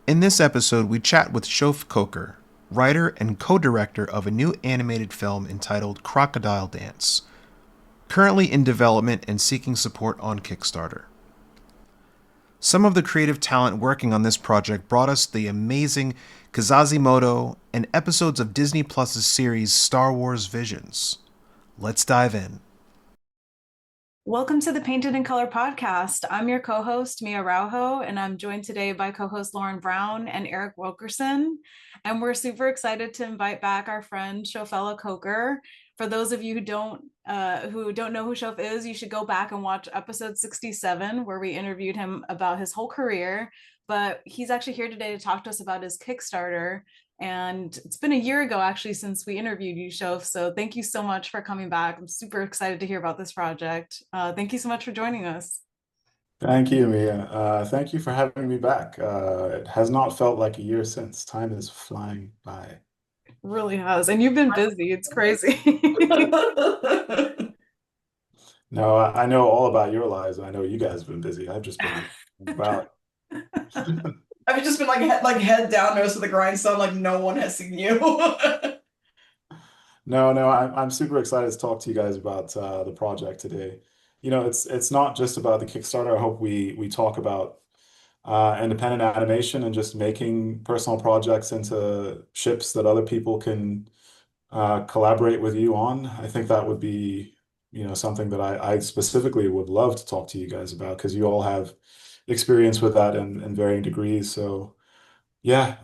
In this episode, we chat with Shof Coker, writer and co director of a new animated film entitled Crocodile Dance, currently in development and seeking support on Kickstarter. Some of the creative talent working on this project brought us the amazing Kazazimoto and episodes of Disney Plus's series Star Wars Visions. Let's dive in. Welcome to the Painted in Color podcast. I'm your co-host, Mia Rauho, and I'm joined today by co-host Lauren Brown and Eric Wilkerson. And we're super excited to invite back our friend Shof Coker. For those of you who don't know who Shof is, you should go back and watch episode 67, where we interviewed him about his whole career. But he's actually here today to talk to us about his Kickstarter. And it's been a year ago actually since we interviewed you, Shof. So thank you so much for coming back. I'm super excited to hear about this project. Thank you so much for joining us. Thank you, Mia. Thank you for having me back. It has not felt like a year since. Time is flying by. It really has. And you've been busy. It's crazy. No, I know all about your lives. I know you guys have been busy. I've just been about. I've just been like head down, nose to the grindstone, like no one has seen you. No, I'm super excited to talk to you guys about the project today. It's not just about the Kickstarter. I hope we talk about independent animation and just making personal projects into ships that other people can collaborate with you on. I think that would be, something that I specifically would love to talk to you guys about because you all have experience with that in varying degrees. So yeah,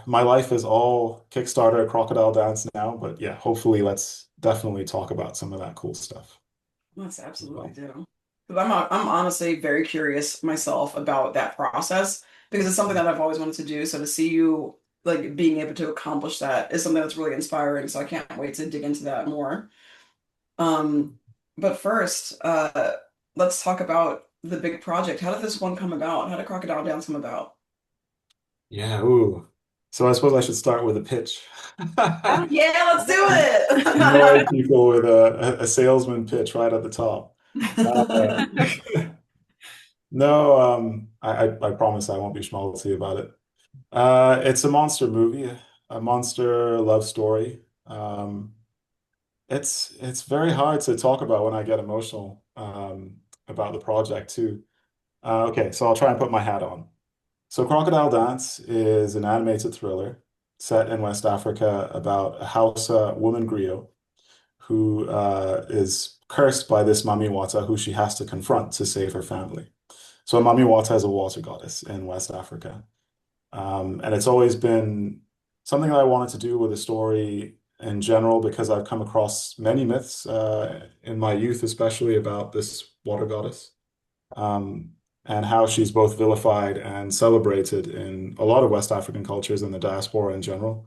my life is all Kickstarter, Crocodile Dance now, but yeah, hopefully let's definitely talk about some of that cool stuff Let's as absolutely well. do. Because I'm honestly very curious myself about that process because it's something that I've always wanted to do. So to see you like being able to accomplish that is something that's really inspiring. So I can't wait to dig into that more. Um, but first, let's talk about the big project. How did this one come about? How did Crocodile Dance come about? Yeah, ooh. So I suppose I should start with a pitch. Yeah, let's do Annoy it. people with a salesman pitch right at the top. Uh, no, I promise I won't be schmaltzy about it. It's a monster movie, a monster love story. It's very hard to talk about when I get emotional about the project too. Okay, so I'll try and put my hat on. So Crocodile Dance is an animated thriller set in West Africa about a Hausa woman griot who is cursed by this Mami Wata who she has to confront to save her family. So Mami Wata is a water goddess in West Africa. And it's always been something that I wanted to do with a story in general because I've come across many myths in my youth, especially about this water goddess, um, and how she's both vilified and celebrated in a lot of West African cultures and the diaspora in general.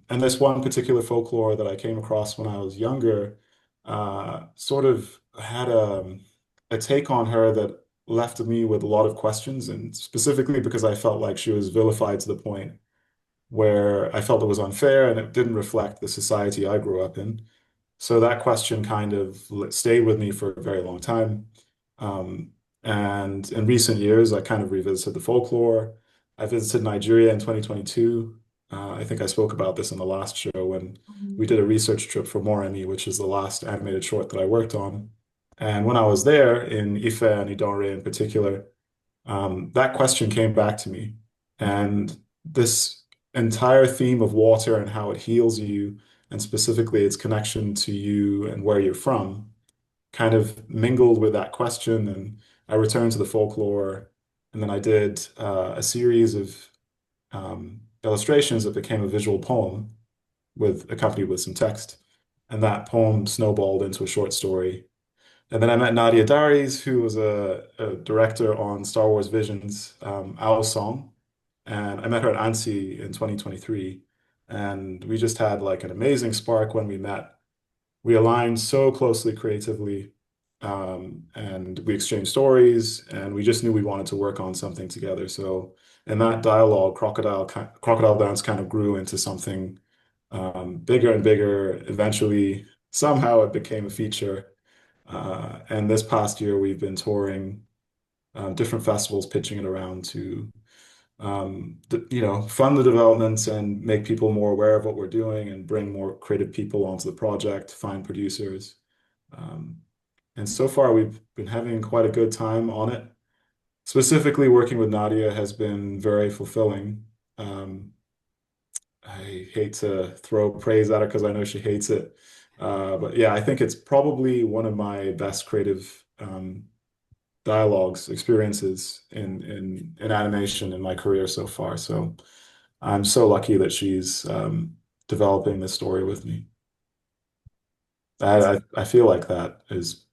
And this one particular folklore that I came across when I was younger sort of had a take on her that left me with a lot of questions, and specifically because I felt like she was vilified to the point where I felt it was unfair and it didn't reflect the society I grew up in. So that question kind of stayed with me for a very long time. Um, and in recent years, I kind of revisited the folklore. I visited Nigeria in 2022. I think I spoke about this in the last show when we did a research trip for Moremi, which is the last animated short that I worked on. And when I was there in Ife and Idore in particular, that question came back to me. And this entire theme of water and how it heals you, and specifically its connection to you and where you're from, kind of mingled with that question. And I returned to the folklore. And then I did a series of illustrations that became a visual poem with accompanied with some text. And that poem snowballed into a short story. And then I met Nadia Darius, who was a director on Star Wars Visions, Owl Song. And I met her at ANSI in 2023. And we just had like an amazing spark when we met. We aligned so closely creatively, and we exchanged stories, and we just knew we wanted to work on something together. So in that dialogue, Crocodile Dance kind of grew into something bigger and bigger. Eventually, somehow it became a feature. And this past year, we've been touring different festivals, pitching it around to fund the developments and make people more aware of what we're doing and bring more creative people onto the project, find producers. Um, and so far, we've been having quite a good time on it. Specifically, working with Nadia has been very fulfilling. Um, I hate to throw praise at her because I know she hates it. But yeah, I think it's probably one of my best creative dialogues experiences in animation in my career so far. So I'm so lucky that she's developing this story with me. I feel like that is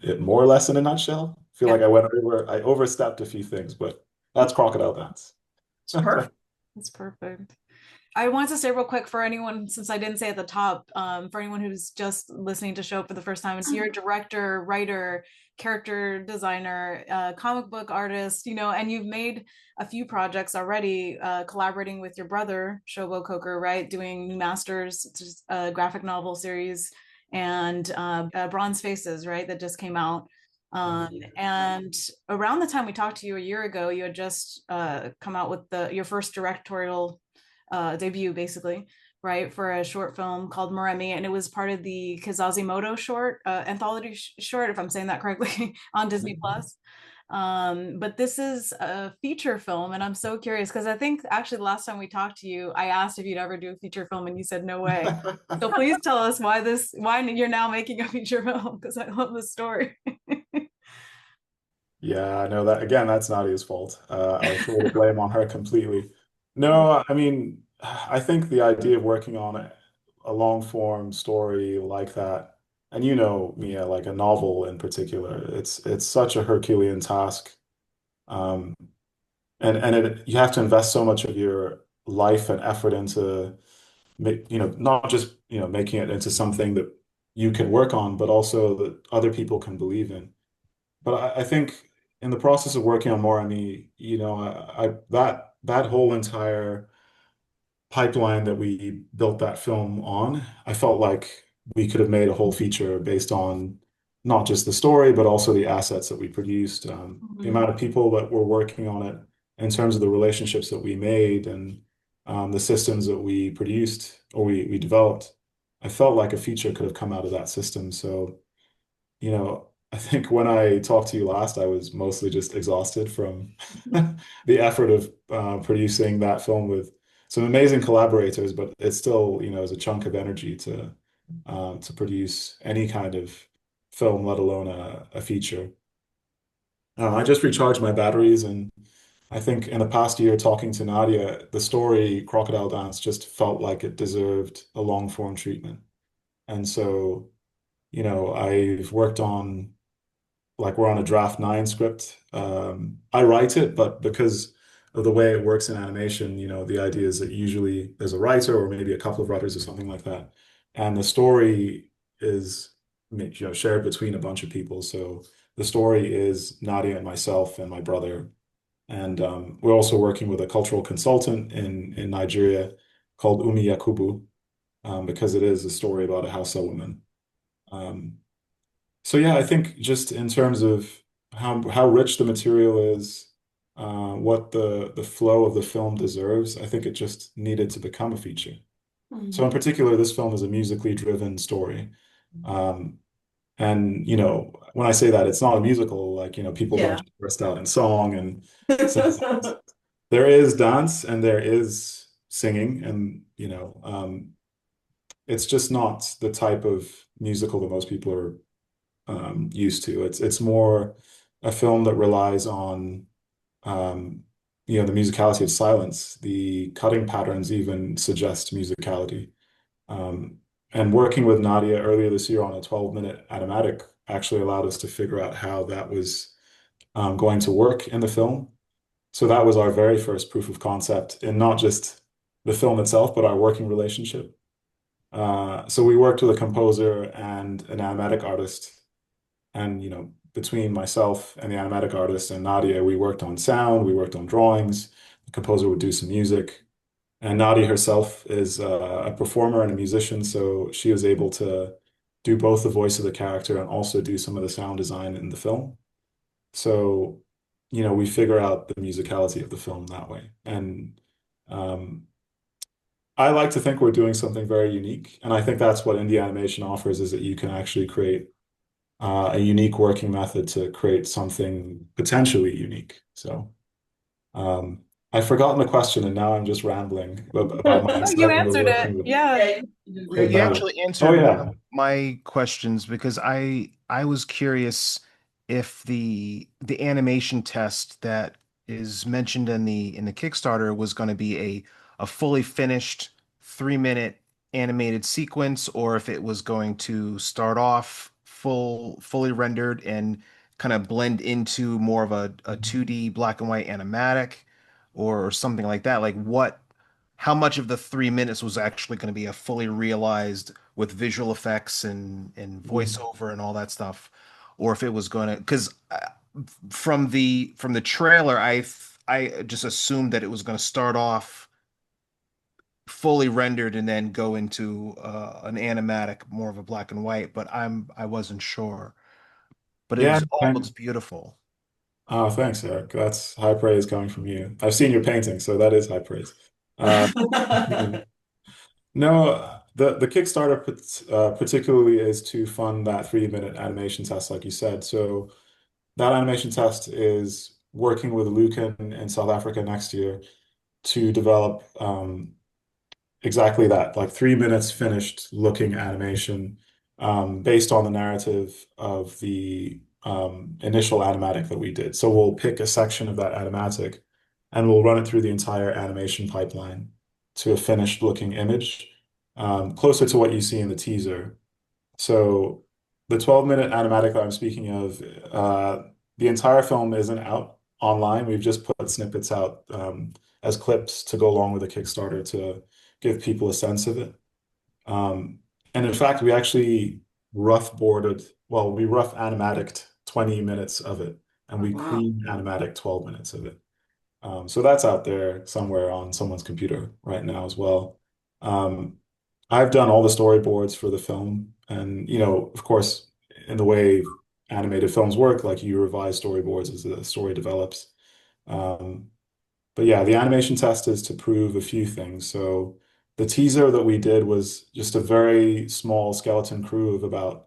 it more or less in a nutshell. I feel Yeah, like I overstepped a few things, but that's Crocodile Dance. It's perfect. that's perfect. I wanted to say real quick for anyone, since I didn't say at the top, for anyone who's just listening to Show for the first time, so you're a director, writer, character designer, comic book artist, and you've made a few projects already, collaborating with your brother, Shof Coker, right? Doing New Masters, just a graphic novel series, and Bronze Faces, right? That just came out. And around the time we talked to you a year ago, you had just come out with your first directorial debut, basically, right, for a short film called Moremi, and it was part of the Kazazimoto short anthology short, if I'm saying that correctly, on Disney Plus. But this is a feature film, and I'm so curious because I think actually the last time we talked to you, I asked if you'd ever do a feature film, and you said no way. So please tell us why you're now making a feature film because I love the story. Yeah, I know that again, that's Nadia's fault. I'll throw the blame on her completely. No, I mean, I think the idea of working on a long form story like that, and you know, Mia, like a novel in particular, it's such a Herculean task. Um, and you have to invest so much of your life and effort into not just, making it into something that you can work on, but also that other people can believe in. But I think in the process of working on more, I mean, that whole entire pipeline that we built that film on, I felt like we could have made a whole feature based on not just the story, but also the assets that we produced, the Mhm. amount of people that were working on it, in terms of the relationships that we made and the systems that we produced or we developed. I felt like a feature could have come out of that system. So I think when I talked to you last, I was mostly just exhausted from the effort of producing that film with some amazing collaborators, but it still, is a chunk of energy to produce any kind of film, let alone a feature. I just recharged my batteries, and I think in the past year, talking to Nadia, the story Crocodile Dance just felt like it deserved a long form treatment. And so, I've worked on like we're on a draft 9 script. I write it, but because of the way it works in animation, the idea is that usually there's a writer or maybe a couple of writers or something like that. And the story is, shared between a bunch of people. So the story is Nadia and myself and my brother. And we're also working with a cultural consultant in Nigeria called Umi Yakubu, because it is a story about a Hausa woman. Um, so yeah, I think just in terms of how rich the material is, what the flow of the film deserves, I think it just needed to become a feature. So in Mhm. particular, this film is a musically driven story. Um, and when I say that, it's not a musical, like, people don't Yeah. just burst out in song and sing. There is dance and there is singing, and it's just not the type of musical that most people are used to. It's more a film that relies on um, the musicality of silence. The cutting patterns even suggest musicality. Um, and working with Nadia earlier this year on a 12-minute animatic actually allowed us to figure out how that was going to work in the film. So that was our very first proof of concept in not just the film itself, but our working relationship. So we worked with a composer and an animatic artist, and between myself and the animatic artist and Nadia, we worked on sound, we worked on drawings. The composer would do some music, and Nadia herself is a performer and a musician, so she was able to do both the voice of the character and also do some of the sound design in the film. So we figure out the musicality of the film that way. And um, I like to think we're doing something very unique, and I think that's what indie animation offers, is that you can actually create a unique working method to create something potentially unique. So um, I've forgotten the question, and now I'm just rambling about my You excitement of answered it. working with. Yeah. Yeah, you did Yeah, really you well. actually Oh answered one of yeah. my questions because I was curious if the animation test that is mentioned in the Kickstarter was going to be a fully finished 3 minute animated sequence, or if it was going to start off fully rendered and kind of blend into more of a 2D black and white animatic or something like that. Like what how much of the 3 minutes was actually going to be a fully realized with visual effects and Mhm. voiceover and all that stuff, or if it was going to because from the trailer, I just assumed that it was going to start off fully rendered and then go into an animatic, more of a black and white. But I wasn't sure. But it Yeah. was all looks beautiful. Oh, thanks, Eric. That's high praise coming from you. I've seen your painting, so that is high praise. Uh, no, the Kickstarter particularly is to fund that 3 minute animation test, like you said. So that animation test is working with Lucan in South Africa next year to develop exactly that, like 3 minutes finished looking animation based on the narrative of the initial animatic that we did. So we'll pick a section of that animatic and we'll run it through the entire animation pipeline to a finished looking image, closer to what you see in the teaser. So the 12-minute animatic that I'm speaking of, the entire film isn't out online. We've just put snippets out as clips to go along with the Kickstarter to give people a sense of it. Um, and in fact, we actually we rough animaticed 20 minutes of it, and Oh, we wow. clean animatic 12 minutes of it. So that's out there somewhere on someone's computer right now as well. Um, I've done all the storyboards for the film, and of course, in the way animated films work, like you revise storyboards as the story develops. Um, but yeah, the animation test is to prove a few things. So the teaser that we did was just a very small skeleton crew of about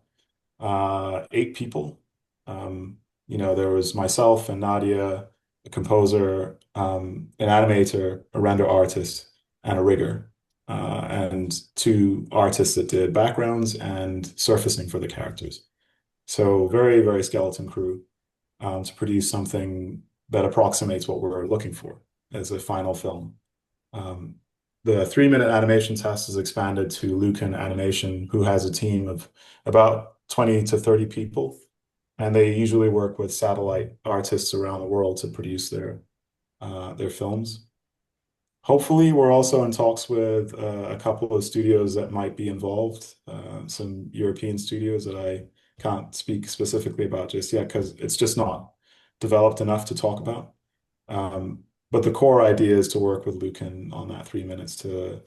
8 people. There was myself and Nadia, a composer, an animator, a render artist, and a rigger, and 2 artists that did backgrounds and surfacing for the characters. So very, very skeleton crew to produce something that approximates what we're looking for as a final film. Um, the 3 minute animation test is expanded to Lucan Animation, who has a team of about 20 to 30 people, and they usually work with satellite artists around the world to produce their films. Hopefully, we're also in talks with a couple of studios that might be involved, some European studios that I can't speak specifically about just yet because it's just not developed enough to talk about. But the core idea is to work with Lucan on that 3 minutes to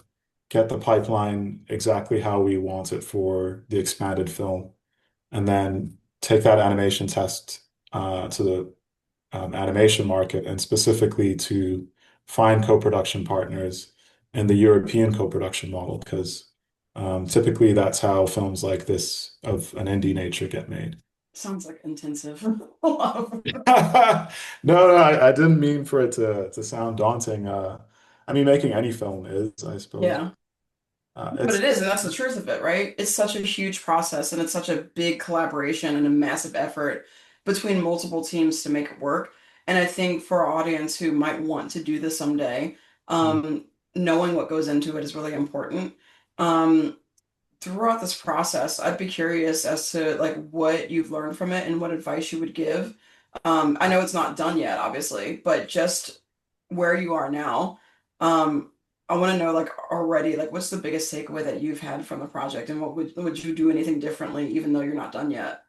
get the pipeline exactly how we want it for the expanded film, and then take that animation test to the animation market and specifically to find co-production partners in the European co-production model because typically that's how films like this of an indie nature get made. Sounds like intensive. No, no, I didn't mean for it to sound daunting. I mean, making any film is, I suppose. Yeah. But It's it is, and that's the truth of it, right? It's such a huge process and it's such a big collaboration and a massive effort between multiple teams to make it work. And I think for our audience who might want to do this someday, um, knowing what goes into it is really important. Um, Throughout this process, I'd be curious as to like what you've learned from it and what advice you would give. I know it's not done yet, obviously, but just where you are now, um, I want to know like already, like what's the biggest takeaway that you've had from the project, and what would you do anything differently, even though you're not done yet?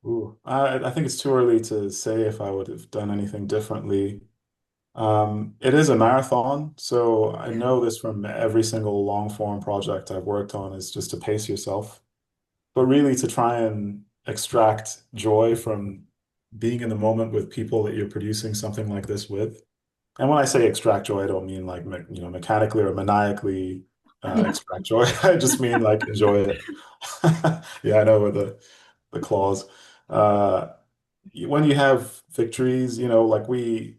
Ooh, I think it's too early to say if I would have done anything differently. It is a marathon, so I Yeah. know this from every single long form project I've worked on is just to pace yourself, but really to try and extract joy from being in the moment with people that you're producing something like this with. And when I say extract joy, I don't mean like mechanically or maniacally extract joy. I just mean like enjoy it. Yeah, I know with the clause. Uh, when you have victories, like we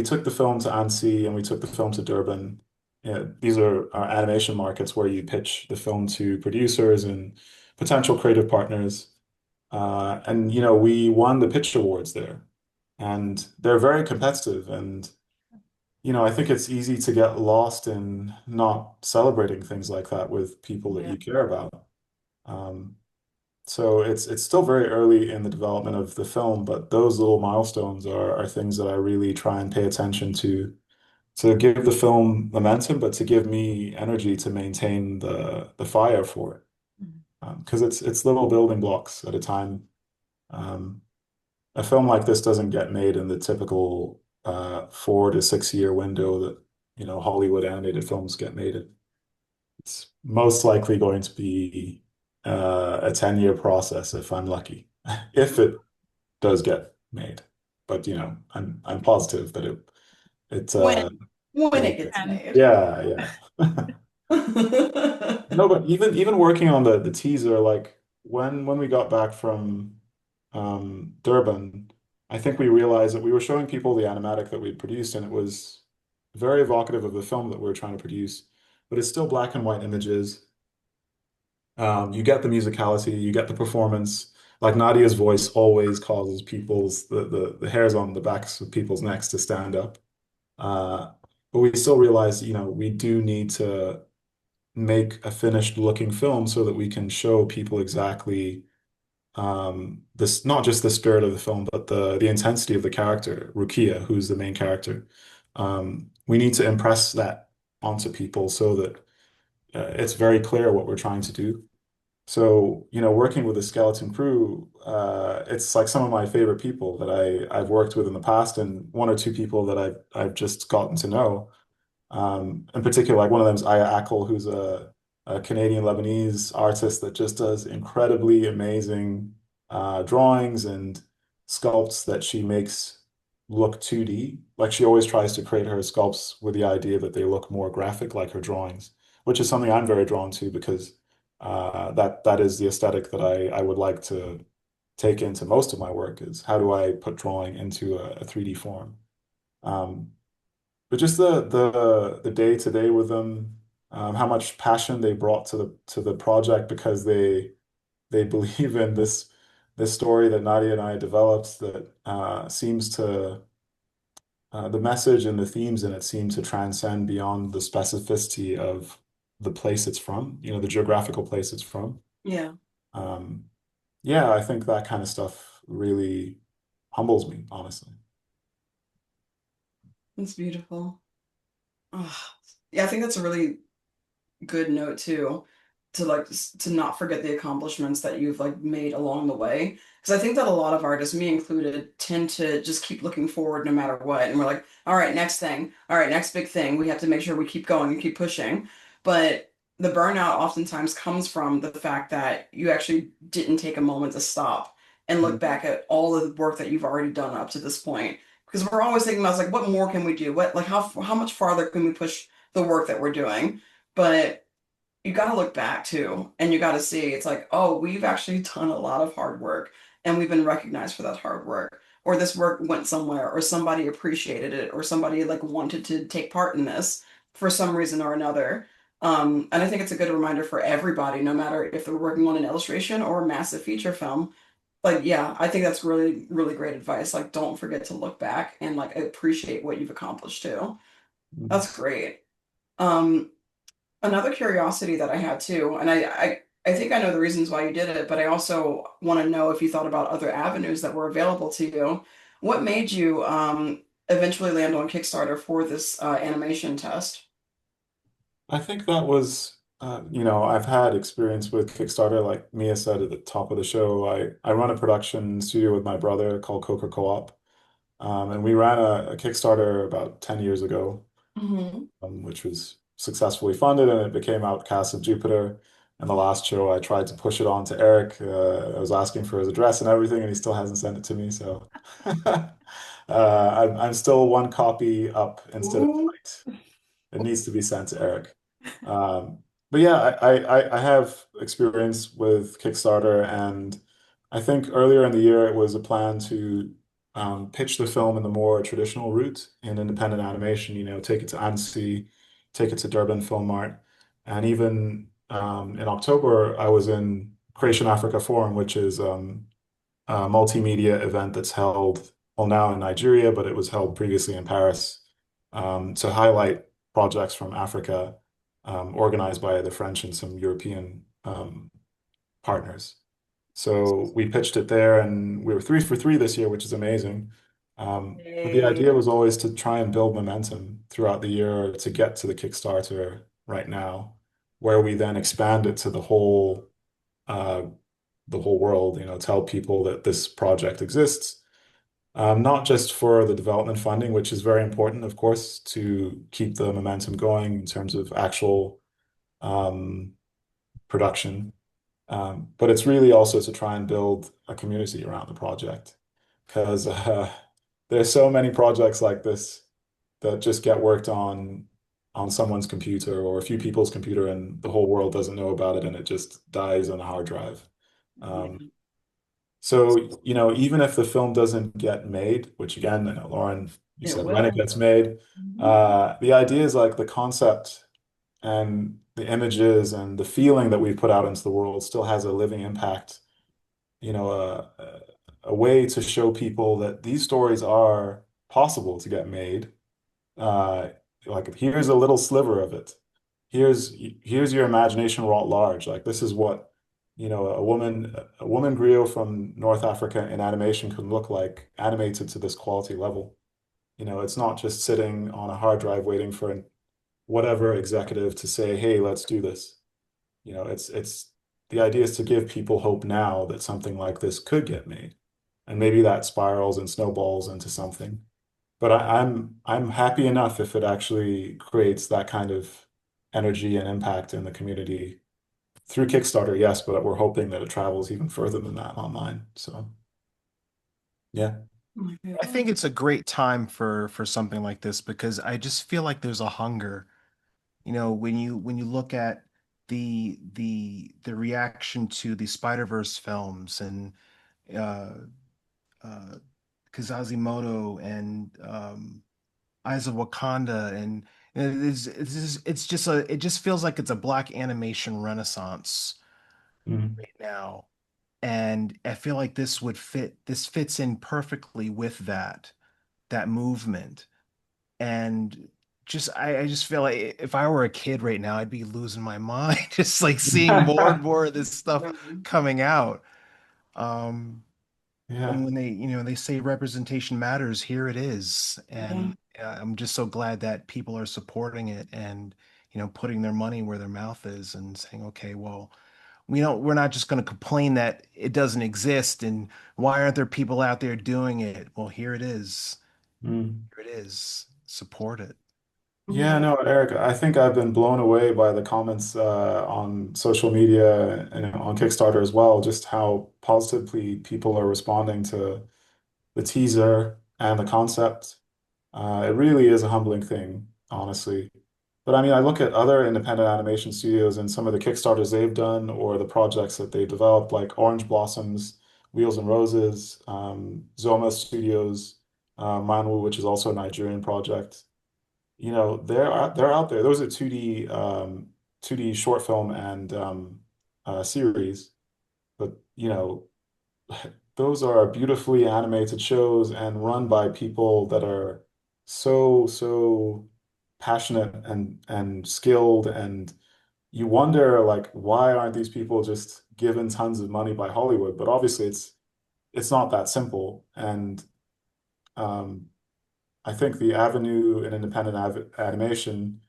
took the film to Annecy and we took the film to Durban. Yeah, these are our animation markets where you pitch the film to producers and potential creative partners. And we won the pitch awards there, and they're very competitive. And I think it's easy to get lost in not celebrating things like that with people that Yeah. you care about. Um, so it's still very early in the development of the film, but those little milestones are things that I really try and pay attention to give the film momentum, but to give me energy to maintain the fire for it. Mhm. Because it's little building blocks at a time. Um, a film like this doesn't get made in the typical 4 to 6 year window that Hollywood animated films get made in. It's most likely going to be a 10-year process if I'm lucky, if it does get made. But I'm positive that it When it'll it get. gets And made. Yeah, yeah. No, but even working on the teaser, like when we got back from Durban, I think we realized that we were showing people the animatic that we'd produced, and it was very evocative of the film that we were trying to produce. But it's still black and white images. You get the musicality, you get the performance. Like Nadia's voice always causes the hairs on the backs of people's necks to stand up. Uh, but we still realize, we do need to make a finished looking film so that we can show people exactly this, not just the spirit of the film, but the intensity of the character, Rukia, who's the main character. We need to impress that onto people so that it's very clear what we're trying to do. So, working with a skeleton crew, it's like some of my favorite people that I've worked with in the past, and one or two people that I've just gotten to know. In particular, like one of them is Aya Akel, who's a Canadian Lebanese artist that just does incredibly amazing drawings and sculpts that she makes look 2D. Like she always tries to create her sculpts with the idea that they look more graphic like her drawings, which is something I'm very drawn to because that is the aesthetic that I would like to take into most of my work is how do I put drawing into a 3D form. Um, but just the day to day with them, how much passion they brought to the project because they believe in this story that Nadia and I developed that seems to the message and the themes in it seem to transcend beyond the specificity of the place it's from, the geographical place it's from. Yeah, Um, yeah, I think that kind of stuff really humbles me, honestly. it's beautiful. Ugh. Yeah, I think that's a really good note too, to like to not forget the accomplishments that you've like made along the way. Because I think that a lot of artists, me included, tend to just keep looking forward no matter what. And we're like, all right, next thing, all right, next big thing. We have to make sure we keep going and keep pushing. But the burnout oftentimes comes from the fact that you actually didn't take a moment to stop and look Mhm. back at all of the work that you've already done up to this point. Because we're always thinking about like, what more can we do? What like how much farther can we push the work that we're doing? But you got to look back too, and you got to see it's like, oh, we've actually done a lot of hard work and we've been recognized for that hard work, or this work went somewhere, or somebody appreciated it, or somebody like wanted to take part in this for some reason or another. And I think it's a good reminder for everybody, no matter if they're working on an illustration or a massive feature film. Like, yeah, I think that's really, really great advice. Like, don't forget to look back and like appreciate what you've accomplished too. Mhm. That's great. Um, Another curiosity that I had too, and I think I know the reasons why you did it, but I also want to know if you thought about other avenues that were available to you. What made you eventually land on Kickstarter for this animation test? I think that was, I've had experience with Kickstarter, like Mia said at the top of the show. I run a production studio with my brother called Coker Co-op. And we ran a Kickstarter about 10 years ago, Hmm. which was successfully funded and it became Outcasts of Jupiter. And the last show, I tried to push it on to Eric. I was asking for his address and everything, and he still hasn't sent it to me. So I'm still one copy up instead of Ooh. right. It needs to be sent to Eric. Um, but yeah, I have experience with Kickstarter, and I think earlier in the year it was a plan to pitch the film in the more traditional route in independent animation, take it to Annecy, take it to Durban Film Mart, and even in October I was in Creation Africa Forum, which is a multimedia event that's held, well, now in Nigeria, but it was held previously in Paris, to highlight projects from Africa, organized by the French and some European partners. So we pitched it there, and we were 3 for 3 this year, which is amazing. But the Yay. idea was always to try and build momentum throughout the year to get to the Kickstarter right now, where we then expand it to uh, the whole world, tell people that this project exists, not just for the development funding, which is very important, of course, to keep the momentum going in terms of actual um, production, but it's really also to try and build a community around the project because there's so many projects like this that just get worked on someone's computer or a few people's computer, and the whole world doesn't know about it, and it just dies on a hard drive. Um, Yeah. so, even if the film doesn't get made, which again, I know, Lauren, you It said when it will. gets made, Mhm. the idea is like the concept and the images and the feeling that we put out into the world still has a living impact, a way to show people that these stories are possible to get made. Uh, like here's a little sliver of it. Here's your imagination wrought large. Like this is what, a woman griot from North Africa in animation can look like animated to this quality level. It's not just sitting on a hard drive waiting for whatever executive to say, "Hey, let's do this." It's the idea is to give people hope now that something like this could get made, and maybe that spirals and snowballs into something. But I'm happy enough if it actually creates that kind of energy and impact in the community through Kickstarter, yes, but we're hoping that it travels even further than that online. So yeah. Oh my I think God. it's a great time for something like this because I just feel like there's a hunger. When you look at the reaction to the Spider-Verse films and uh uh Kazazimoto and Eyes of Wakanda, and it just feels like it's a black animation renaissance Mhm. right now. And I feel like this fits in perfectly with that movement. And I just feel like if I were a kid right now, I'd be losing my mind, just like seeing more and more of this stuff coming out. Um, and Yeah. when they say representation matters, here it is. Yeah. And I'm just so glad that people are supporting it and, putting their money where their mouth is and saying, okay, well, we're not just going to complain that it doesn't exist and why aren't there people out there doing it? Well, here it is. Mm. Here it is. Support it. Yeah, Yeah. no, Eric, I think I've been blown away by the comments on social media and on Kickstarter as well, just how positively people are responding to the teaser and the concept. It really is a humbling thing, honestly. But I mean, I look at other independent animation studios and some of the Kickstarters they've done or the projects that they developed, like Orange Blossoms, Wheels and Roses, Zoma Studios, Manwu, which is also a Nigerian project. They're out there. Those are 2D short film and series, but those are beautifully animated shows and run by people that are so passionate and skilled, and you wonder like why aren't these people just given tons of money by Hollywood? But obviously it's not that simple, and um, I think the avenue in independent animation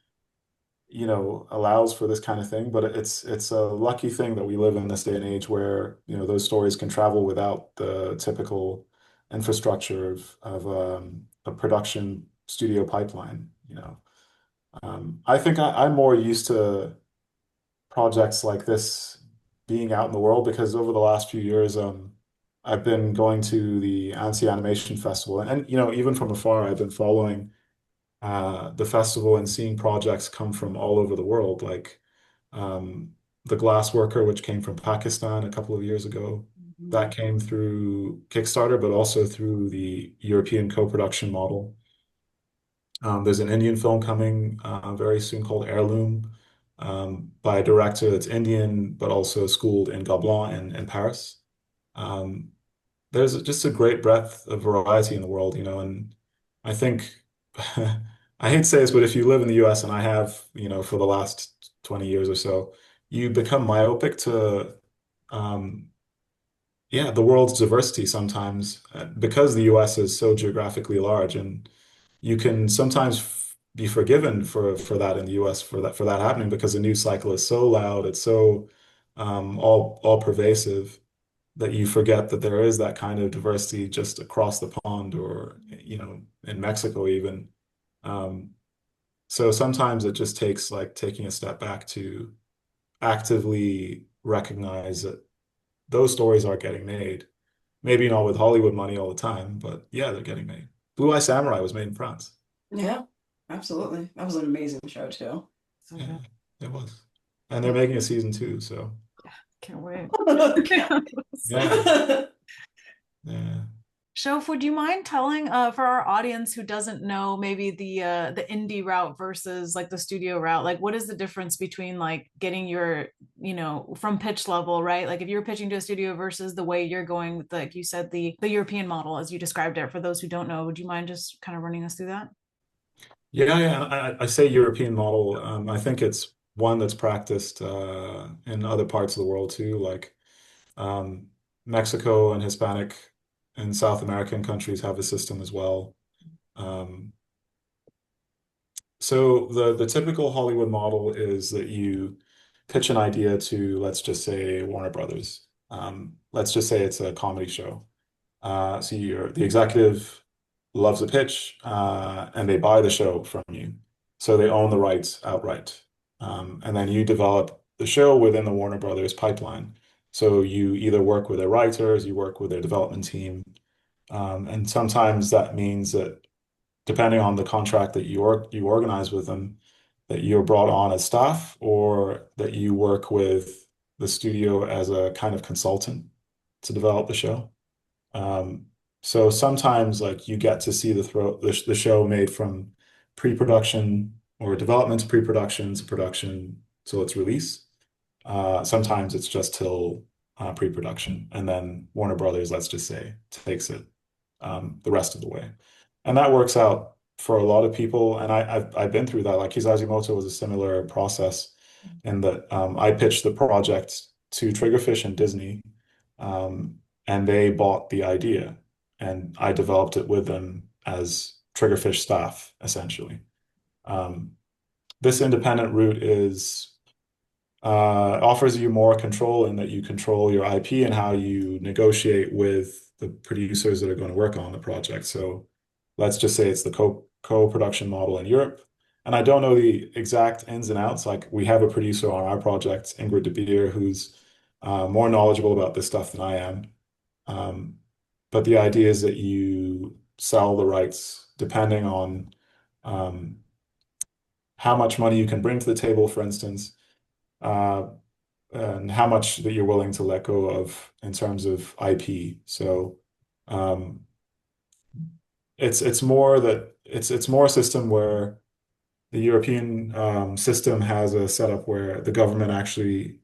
allows for this kind of thing, but it's a lucky thing that we live in this day and age where, those stories can travel without the typical infrastructure of a production studio pipeline. I think I'm more used to projects like this being out in the world, because over the last few years, I've been going to the Annecy Animation Festival, and even from afar, I've been following the festival and seeing projects come from all over the world, like um, the Glass Worker, which came from Pakistan a couple of years ago. That came through Kickstarter, but also through the European co-production model. There's an Indian film coming very soon called Heirloom by a director that's Indian, but also schooled in Gobelin in Paris. Um, there's just a great breadth of variety in the world, and I think I hate to say this, but if you live in the US, and I have, for the last 20 years or so, you become myopic to yeah, the world's diversity sometimes, because the US is so geographically large, and you can sometimes be forgiven for that in the US, for that happening, because the news cycle is so loud, it's so all pervasive, that you forget that there is that kind of diversity just across the pond, or in Mexico even. Um, so sometimes it just takes like taking a step back to actively recognize that those stories are getting made. Maybe not with Hollywood money all the time, but yeah, they're getting made. Blue Eye Samurai was made in France. Yeah, absolutely. That was an amazing show too. So Yeah, good. it was. And they're making a season 2, so Can't wait. yeah, yeah. Shof, would you mind telling for our audience who doesn't know maybe the indie route versus like the studio route, like what is the difference between like getting your, from pitch level, right? Like if you're pitching to a studio versus the way you're going with, like you said, the European model as you described it. For those who don't know, would you mind just kind of running us through that? Yeah, yeah. I say European model. I think it's one that's practiced in other parts of the world too, like um, Mexico and Hispanic and South American countries have a system as well. Um, so the typical Hollywood model is that you pitch an idea to, let's just say, Warner Brothers. Let's just say it's a comedy show. So the executive loves the pitch, and they buy the show from you. So they own the rights outright. And then you develop the show within the Warner Brothers pipeline. So you either work with their writers, you work with their development team, and sometimes that means that depending on the contract that you organize with them, that you're brought on as staff, or that you work with the studio as a kind of consultant to develop the show. Um, so sometimes like you get to see the show made from pre-production or development to pre-production to production till its release. Sometimes it's just till pre-production, and then Warner Brothers, let's just say, takes it the rest of the way. And that works out for a lot of people. And I've been through that. Like Moto was a similar process in that I pitched the project to Triggerfish and Disney, um, and they bought the idea, and I developed it with them as Triggerfish staff, essentially. Um, this independent route offers you more control in that you control your IP and how you negotiate with the producers that are going to work on the project. So let's just say it's the co-production model in Europe. And I don't know the exact ins and outs. Like we have a producer on our project, Ingrid de Beer, who's more knowledgeable about this stuff than I am. But the idea is that you sell the rights depending on um, how much money you can bring to the table, for instance, uh, and how much that you're willing to let go of in terms of IP. So um, it's more a system where the European system has a setup where the government actually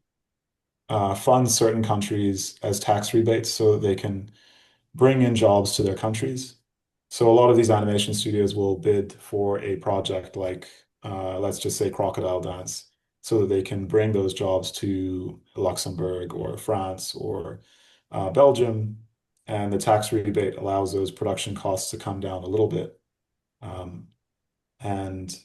funds certain countries as tax rebates so that they can bring in jobs to their countries. So a lot of these animation studios will bid for a project like, let's just say Crocodile Dance, so that they can bring those jobs to Luxembourg or France or Belgium. And the tax rebate allows those production costs to come down a little bit. Um, and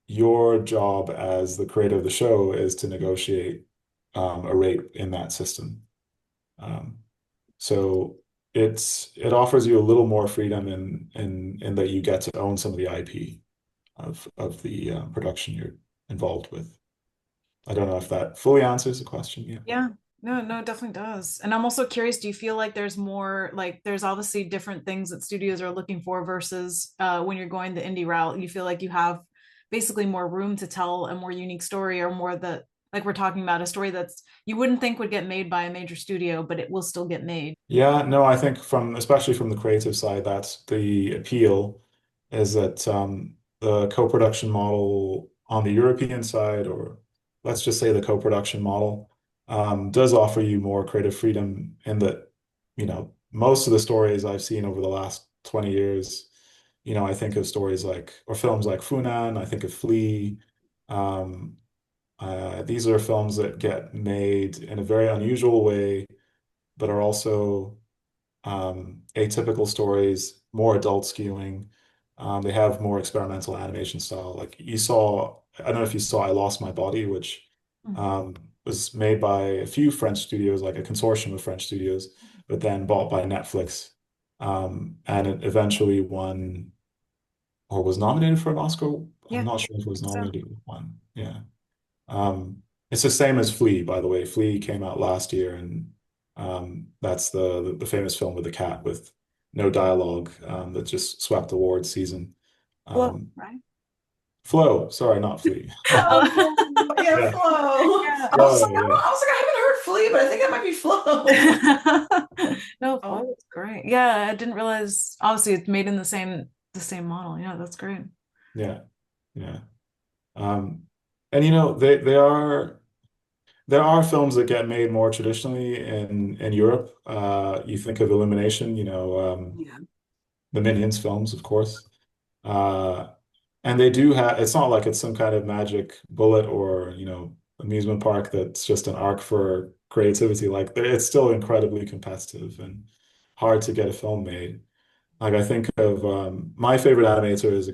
your job as the creator of the show is to negotiate a rate in that system. Um, so it offers you a little more freedom in that you get to own some of the IP of the production you're involved with. I don't know if that fully answers the question. Yeah. Yeah. No, it definitely does. And I'm also curious, do you feel like there's more, like there's obviously different things that studios are looking for versus when you're going the indie route, you feel like you have basically more room to tell a more unique story, or more that, like we're talking about, a story that's you wouldn't think would get made by a major studio, but it will still get made. Yeah, no, I think especially from the creative side, that's the appeal, is that the co-production model on the European side, or let's just say the co-production model, does offer you more creative freedom in that, most of the stories I've seen over the last 20 years, I think of stories like, or films like Funan, I think of Flea. Um, these are films that get made in a very unusual way, but are also atypical stories, more adult skewing. They have more experimental animation style. Like you saw, I don't know if you saw I Lost My Body, which Mhm. um, was made by a few French studios, like a consortium of French studios, but then bought by Netflix. And it eventually won or was nominated for an Oscar. I'm Yeah, not sure if it I was think so. nominated for one. Yeah. It's the same as Flea, by the way. Flea came out last year, and that's the famous film with the cat with no dialogue that just swept awards season. Well, Um, right? Flow, sorry, not Flea. Oh, yeah, Yeah, Flo. I Yeah. was Flow, like, yeah, I was like, I haven't heard Flea, but I think it might be Flo. No, Oh, Flow is great. Yeah, I didn't realize obviously it's made in the same model. Yeah, that's great. yeah, yeah. Um, and there are films that get made more traditionally in Europe. You think of Illumination, yeah. the Minions films, of course. Uh, and they do have, it's not like it's some kind of magic bullet or, amusement park that's just an arc for creativity. Like it's still incredibly competitive and hard to get a film made. Like I think of my favorite animator is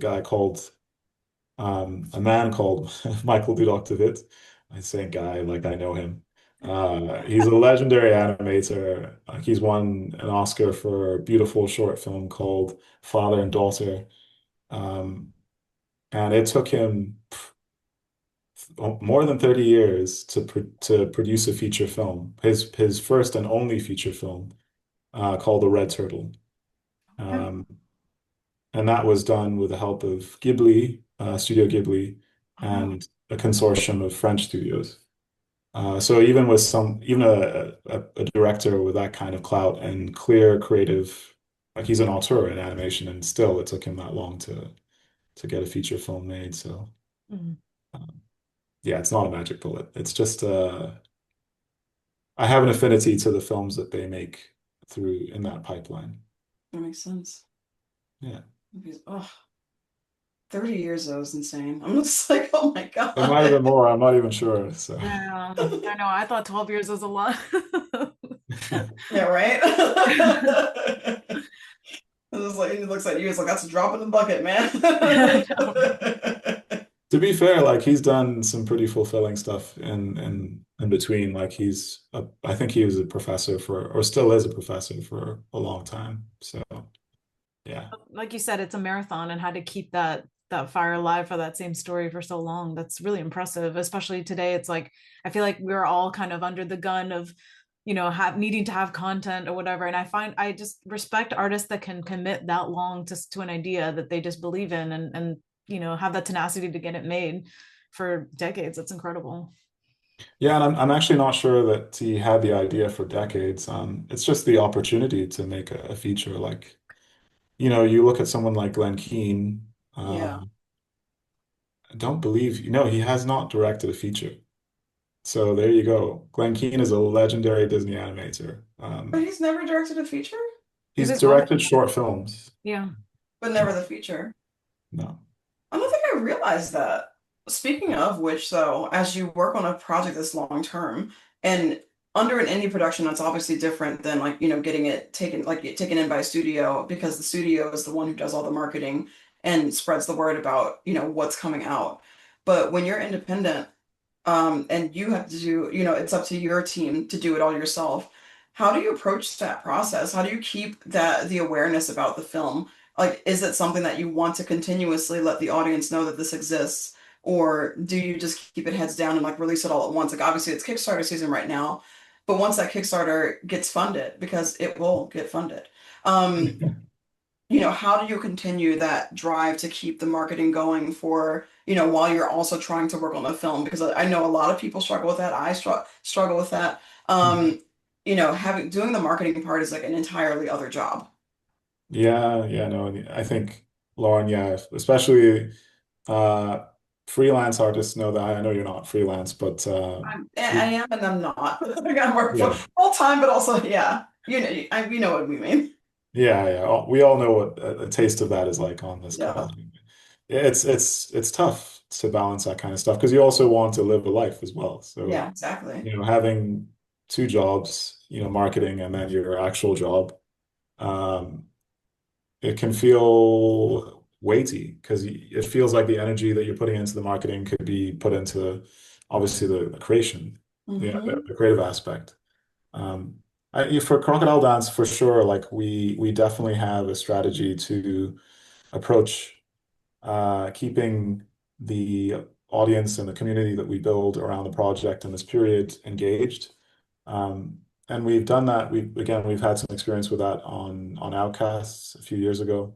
a man called Michael Dudok de Wit. I say guy like I know him. He's a legendary animator. He's won an Oscar for a beautiful short film called Father and Daughter. Um, and it took him more than 30 years to produce a feature film. His first and only feature film, called The Red Turtle. Okay. Um, and that was done with the help of Ghibli, Studio Ghibli, Oh, and a consortium of French studios. So even with even a director with that kind of clout and clear creative, like he's an auteur in animation, and still it took him that long to get a feature film made. So Mhm. um, yeah, it's not a magic bullet. It's just I have an affinity to the films that they make through in that pipeline. that makes sense. Yeah, Oh, 30 years though is insane. I'm just like, oh my it might have been God. more. I'm not even sure. So Yeah, I know. I thought 12 years was a lot. Yeah, right? It's just like, he looks at you, it's like, that's a drop in the bucket, man. I know, right? to be fair, like he's done some pretty fulfilling stuff in between. Like I think he was a professor for, or still is a professor for a long time. So yeah, Like you said, it's a marathon, and how to keep that fire alive for that same story for so long. That's really impressive, especially today. It's like I feel like we're all kind of under the gun of, have needing to have content or whatever. And I just respect artists that can commit that long to an idea that they just believe in, and have that tenacity to get it made for decades. That's incredible. yeah, and I'm actually not sure that he had the idea for decades. It's just the opportunity to make a feature. Like you look at someone like Glenn Keane. Yeah. I don't believe, he has not directed a feature. So there you go. Glenn Keane is a legendary Disney animator. But he's never directed a feature? Is He's this one? directed short films. Yeah. But never the feature. No. I don't think I realized that. Speaking of which, though, as you work on a project that's long term and under an indie production, that's obviously different than like, getting it taken taken in by a studio because the studio is the one who does all the marketing and spreads the word about, what's coming out. But when you're independent, and you have to do, it's up to your team to do it all yourself. How do you approach that process? How do you keep the awareness about the film? Like, is it something that you want to continuously let the audience know that this exists, or do you just keep it heads down and like release it all at once? Like obviously it's Kickstarter season right now, but once that Kickstarter gets funded, because it will get funded, um, how do you continue that drive to keep the marketing going for, while you're also trying to work on the film? Because I know a lot of people struggle with that. I struggle with that. Having doing the marketing part is like an entirely other job. Yeah, yeah, no, I think Lauren, yeah, especially uh freelance artists know that. I know you're not freelance, but I am and I'm not. I gotta work yeah, full time, but also, yeah, you know what we mean. yeah, yeah. We all know what a taste of that is like on this Yeah, call. Yeah, it's tough to balance that kind of stuff because you also want to live a life as well. So, yeah, exactly. having two jobs, marketing and then your actual job, um, it can feel weighty because it feels like the energy that you're putting into the marketing could be put into obviously the creation, Hmm. the creative aspect. Um, for Crocodile Dance, for sure, like we definitely have a strategy to approach keeping the audience and the community that we build around the project in this period engaged. And we've done that. We've had some experience with that on Outcasts a few years ago.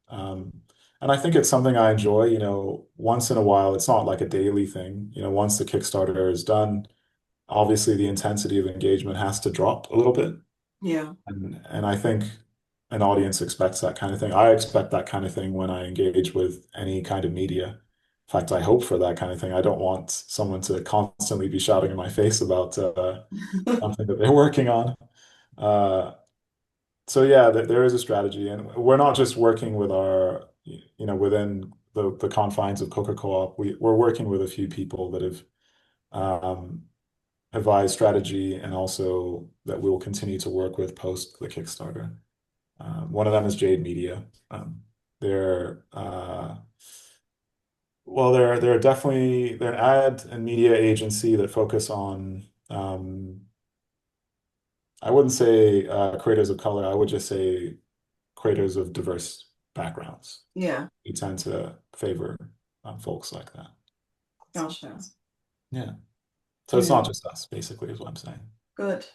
Um, and I think it's something I enjoy, once in a while. It's not like a daily thing. Once the Kickstarter is done, obviously the intensity of engagement has to drop a little bit. Yeah. And I think an audience expects that kind of thing. I expect that kind of thing when I engage with any kind of media. In fact, I hope for that kind of thing. I don't want someone to constantly be shouting in my face about something that they're working on. Uh, so yeah, there is a strategy, and we're not just working with within the confines of Coker Co-op. We're working with a few people that have um, advised strategy, and also that we will continue to work with post the Kickstarter. One of them is Jade Media. They're well, they're an ad and media agency that focus on I wouldn't say creators of color. I would just say creators of diverse backgrounds. Yeah. We tend to favor folks like that. Gotcha. Yeah. So it's Yeah. not just us, basically, is what I'm saying. Good.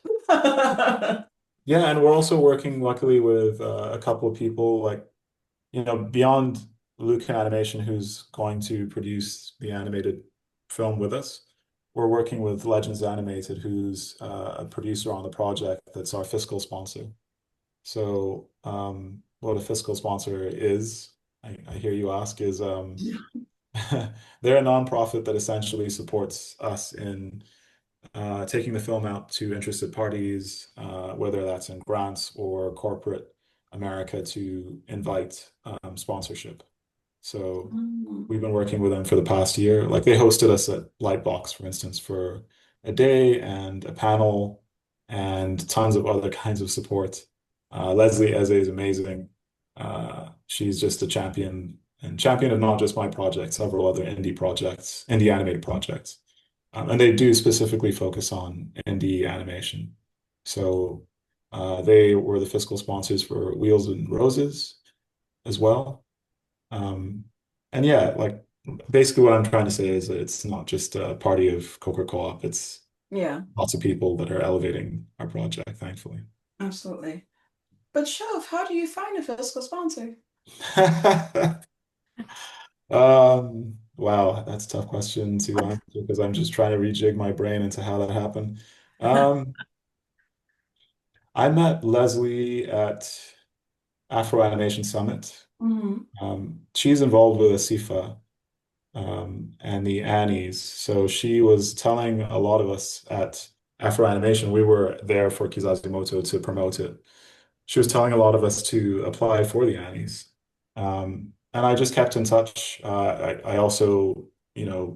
Yeah, and we're also working, luckily, with a couple of people like, beyond Luke Animation, who's going to produce the animated film with us. We're working with Legends Animated, who's a producer on the project that's our fiscal sponsor. So, what a fiscal sponsor is, I hear you ask, is they're a nonprofit that essentially supports us in taking the film out to interested parties, whether that's in grants or corporate America, to invite sponsorship. So Mm. we've been working with them for the past year. Like they hosted us at Lightbox, for instance, for a day and a panel and tons of other kinds of support. Leslie Eze is amazing. She's just a champion of not just my project, several other indie animated projects. And they do specifically focus on indie animation. So they were the fiscal sponsors for Wheels and Roses as well. Um, and yeah, like basically what I'm trying to say is that it's not just a party of Coker Co-op, it's Yeah, lots of people that are elevating our project, thankfully. absolutely. But Shove, how do you find a fiscal sponsor? Wow, that's a tough question to answer because I'm just trying to rejig my brain into how that happened. I met Leslie at Afro Animation Summit. Hmm. She's involved with ASIFA and the Annies. So she was telling a lot of us at Afro Animation, we were there for Kizazimoto to promote it. She was telling a lot of us to apply for the Annies. And I just kept in touch. I also,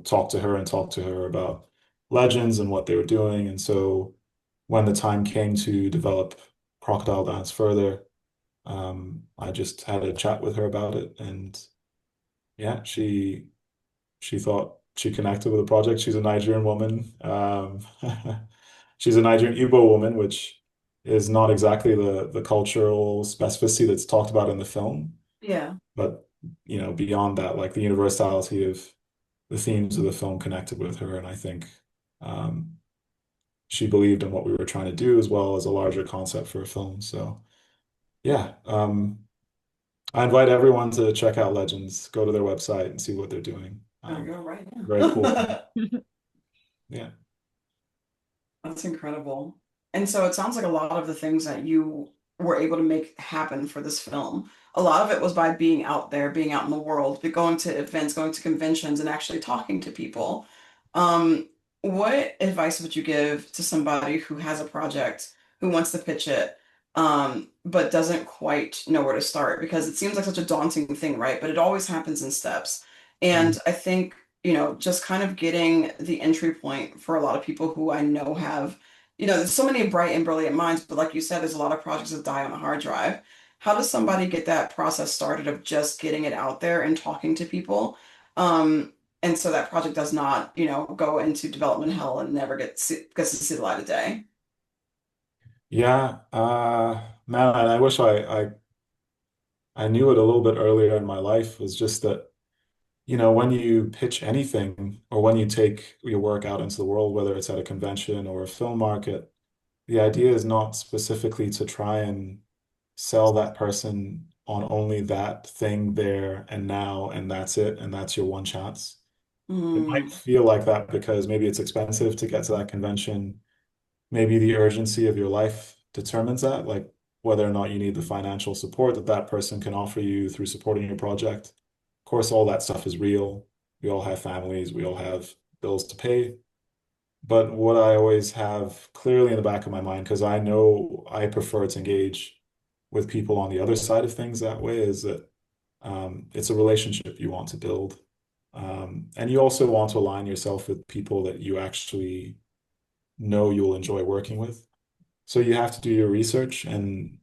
talked to her about Legends and what they were doing. And so when the time came to develop Crocodile Dance further, I just had a chat with her about it. And yeah, she thought she connected with the project. She's a Nigerian woman. She's a Nigerian Igbo woman, which is not exactly the cultural specificity that's talked about in the film. Yeah. But beyond that, like the universality of the themes of the film connected with her, and I think um, she believed in what we were trying to do as well as a larger concept for a film. So yeah, I invite everyone to check out Legends, go to their website and see what they're doing. There we go, right Very cool. now. Yeah. That's incredible. And so it sounds like a lot of the things that you were able to make happen for this film, a lot of it was by being out there, being out in the world, but going to events, going to conventions, and actually talking to people. Um, what advice would you give to somebody who has a project, who wants to pitch it, but doesn't quite know where to start? Because it seems like such a daunting thing, right? But it always happens in steps. And I think just kind of getting the entry point for a lot of people who I know have, there's so many bright and brilliant minds, but like you said, there's a lot of projects that die on a hard drive. How does somebody get that process started of just getting it out there and talking to people? And so that project does not, go into development hell and never gets to see the light of day. Yeah, man, I wish I knew it a little bit earlier in my life. Was just that, when you pitch anything or when you take your work out into the world, whether it's at a convention or a film market, the idea is not specifically to try and sell that person on only that thing there and now, and that's it, and that's your one chance. It might Mm, feel like that because maybe it's expensive to get to that convention. Maybe the urgency of your life determines that, like whether or not you need the financial support that that person can offer you through supporting your project. Of course, all that stuff is real. We all have families, we all have bills to pay. But what I always have clearly in the back of my mind, because I know I prefer to engage with people on the other side of things that way, is that it's a relationship you want to build. And you also want to align yourself with people that you actually know you'll enjoy working with. So you have to do your research and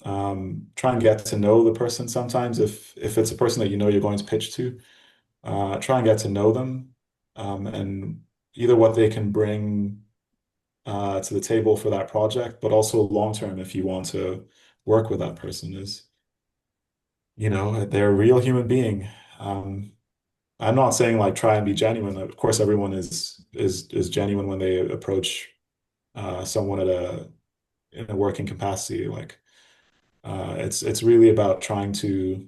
try and get to know the person sometimes. If it's a person that you know you're going to pitch to, try and get to know them and either what they can bring to the table for that project, but also long term if you want to work with that person is, they're a real human being. I'm not saying like try and be genuine. Of course, everyone is genuine when they approach someone in a working capacity. Like it's really about trying to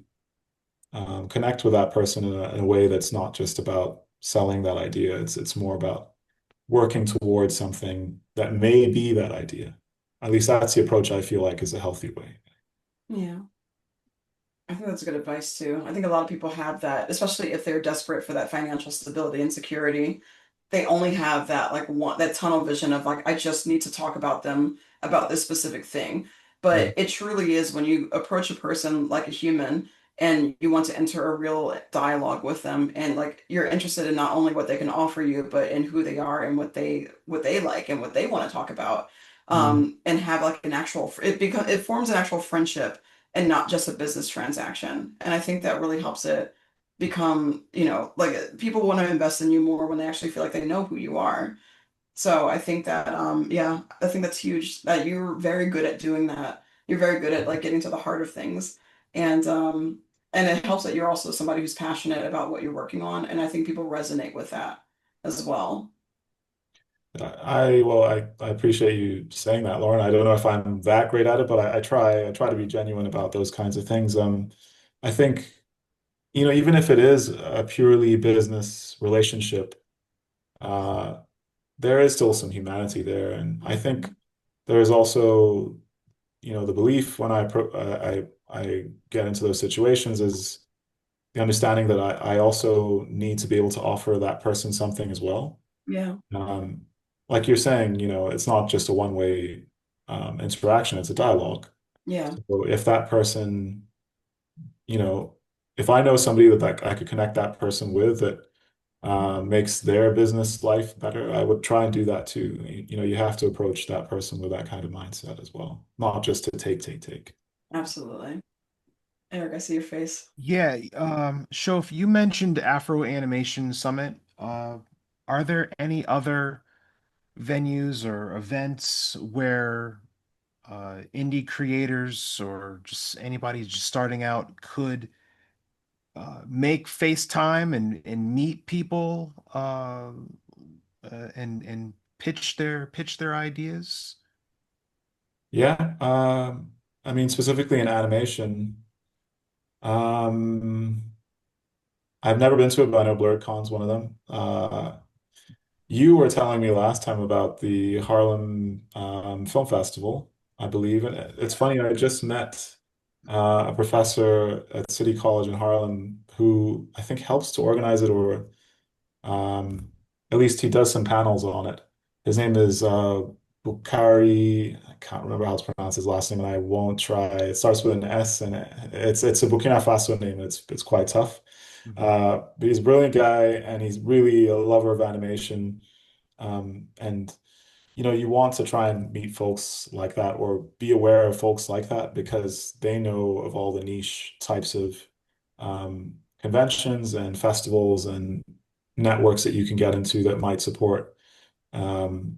connect with that person in a way that's not just about selling that idea. It's more about working towards something that may be that idea. At least that's the approach I feel like is a healthy way. yeah. I think that's good advice too. I think a lot of people have that, especially if they're desperate for that financial stability and security. They only have that like one that tunnel vision of like I just need to talk about them about this specific thing. Yeah. But it truly is when you approach a person like a human and you want to enter a real dialogue with them and like you're interested in not only what they can offer you, but in who they are and what they like and what they want to talk about. Mm. And have like an actual it forms an actual friendship and not just a business transaction. And I think that really helps it become, like people want to invest in you more when they actually feel like they know who you are. So I think that, yeah, I think that's huge that you're very good at doing that. You're very good at like getting to the heart of things. And it helps that you're also somebody who's passionate about what you're working on. And I think people resonate with that as well. I appreciate you saying that, Lauren. I don't know if I'm that great at it, but I try to be genuine about those kinds of things. I think, even if it is a purely business relationship, uh, there is still some humanity there. And I think there is also, the belief when I get into those situations is the understanding that I also need to be able to offer that person something as well. Yeah. Um, like you're saying, it's not just a one-way interaction, it's a dialogue. Yeah. So if that person, you know, if I know somebody that I could connect that person with that makes their business life better, I would try and do that too. You have to approach that person with that kind of mindset as well, not just to take, take, take. Absolutely. Eric, I see your face. Yeah, Shof, you mentioned Afro Animation Summit. Are there any other venues or events where indie creators or just anybody just starting out could make FaceTime and meet people and pitch their ideas? Yeah. I mean, specifically in animation, um, I've never been to it, but I know BlurredCon's one of them. You were telling me last time about the Harlem Film Festival, I believe. And it's funny, I just met a professor at City College in Harlem who I think helps to organize it, or um, at least he does some panels on it. His name is Bukari. I can't remember how to pronounce his last name, and I won't try. It starts with an S, and it's a Burkina Faso name. It's quite tough. Mhm. But he's a brilliant guy, and he's really a lover of animation. And you want to try and meet folks like that, or be aware of folks like that, because they know of all the niche types of conventions and festivals and networks that you can get into that might support um,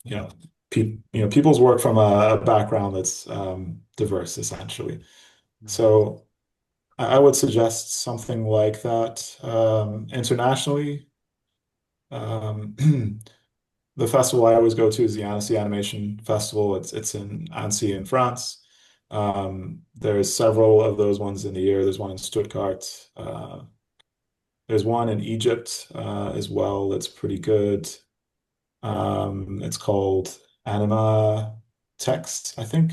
you know, people's work from a background that's diverse, essentially. So I would suggest something like that. Internationally, um, the festival I always go to is the Annecy Animation Festival. It's in Annecy in France. There's several of those ones in the year. There's one in Stuttgart. There's one in Egypt as well that's pretty good. It's called Anima Text, I think.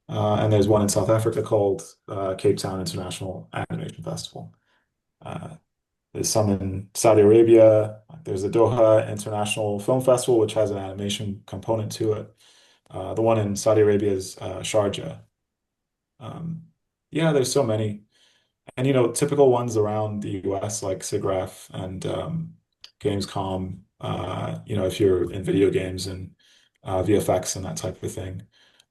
And there's one in South Africa called Cape Town International Animation Festival. Uh, there's some in Saudi Arabia. There's the Doha International Film Festival, which has an animation component to it. The one in Saudi Arabia is Sharjah. Um, yeah, there's so many. And typical ones around the US like SIGGRAPH and Gamescom, if you're in video games and VFX and that type of thing.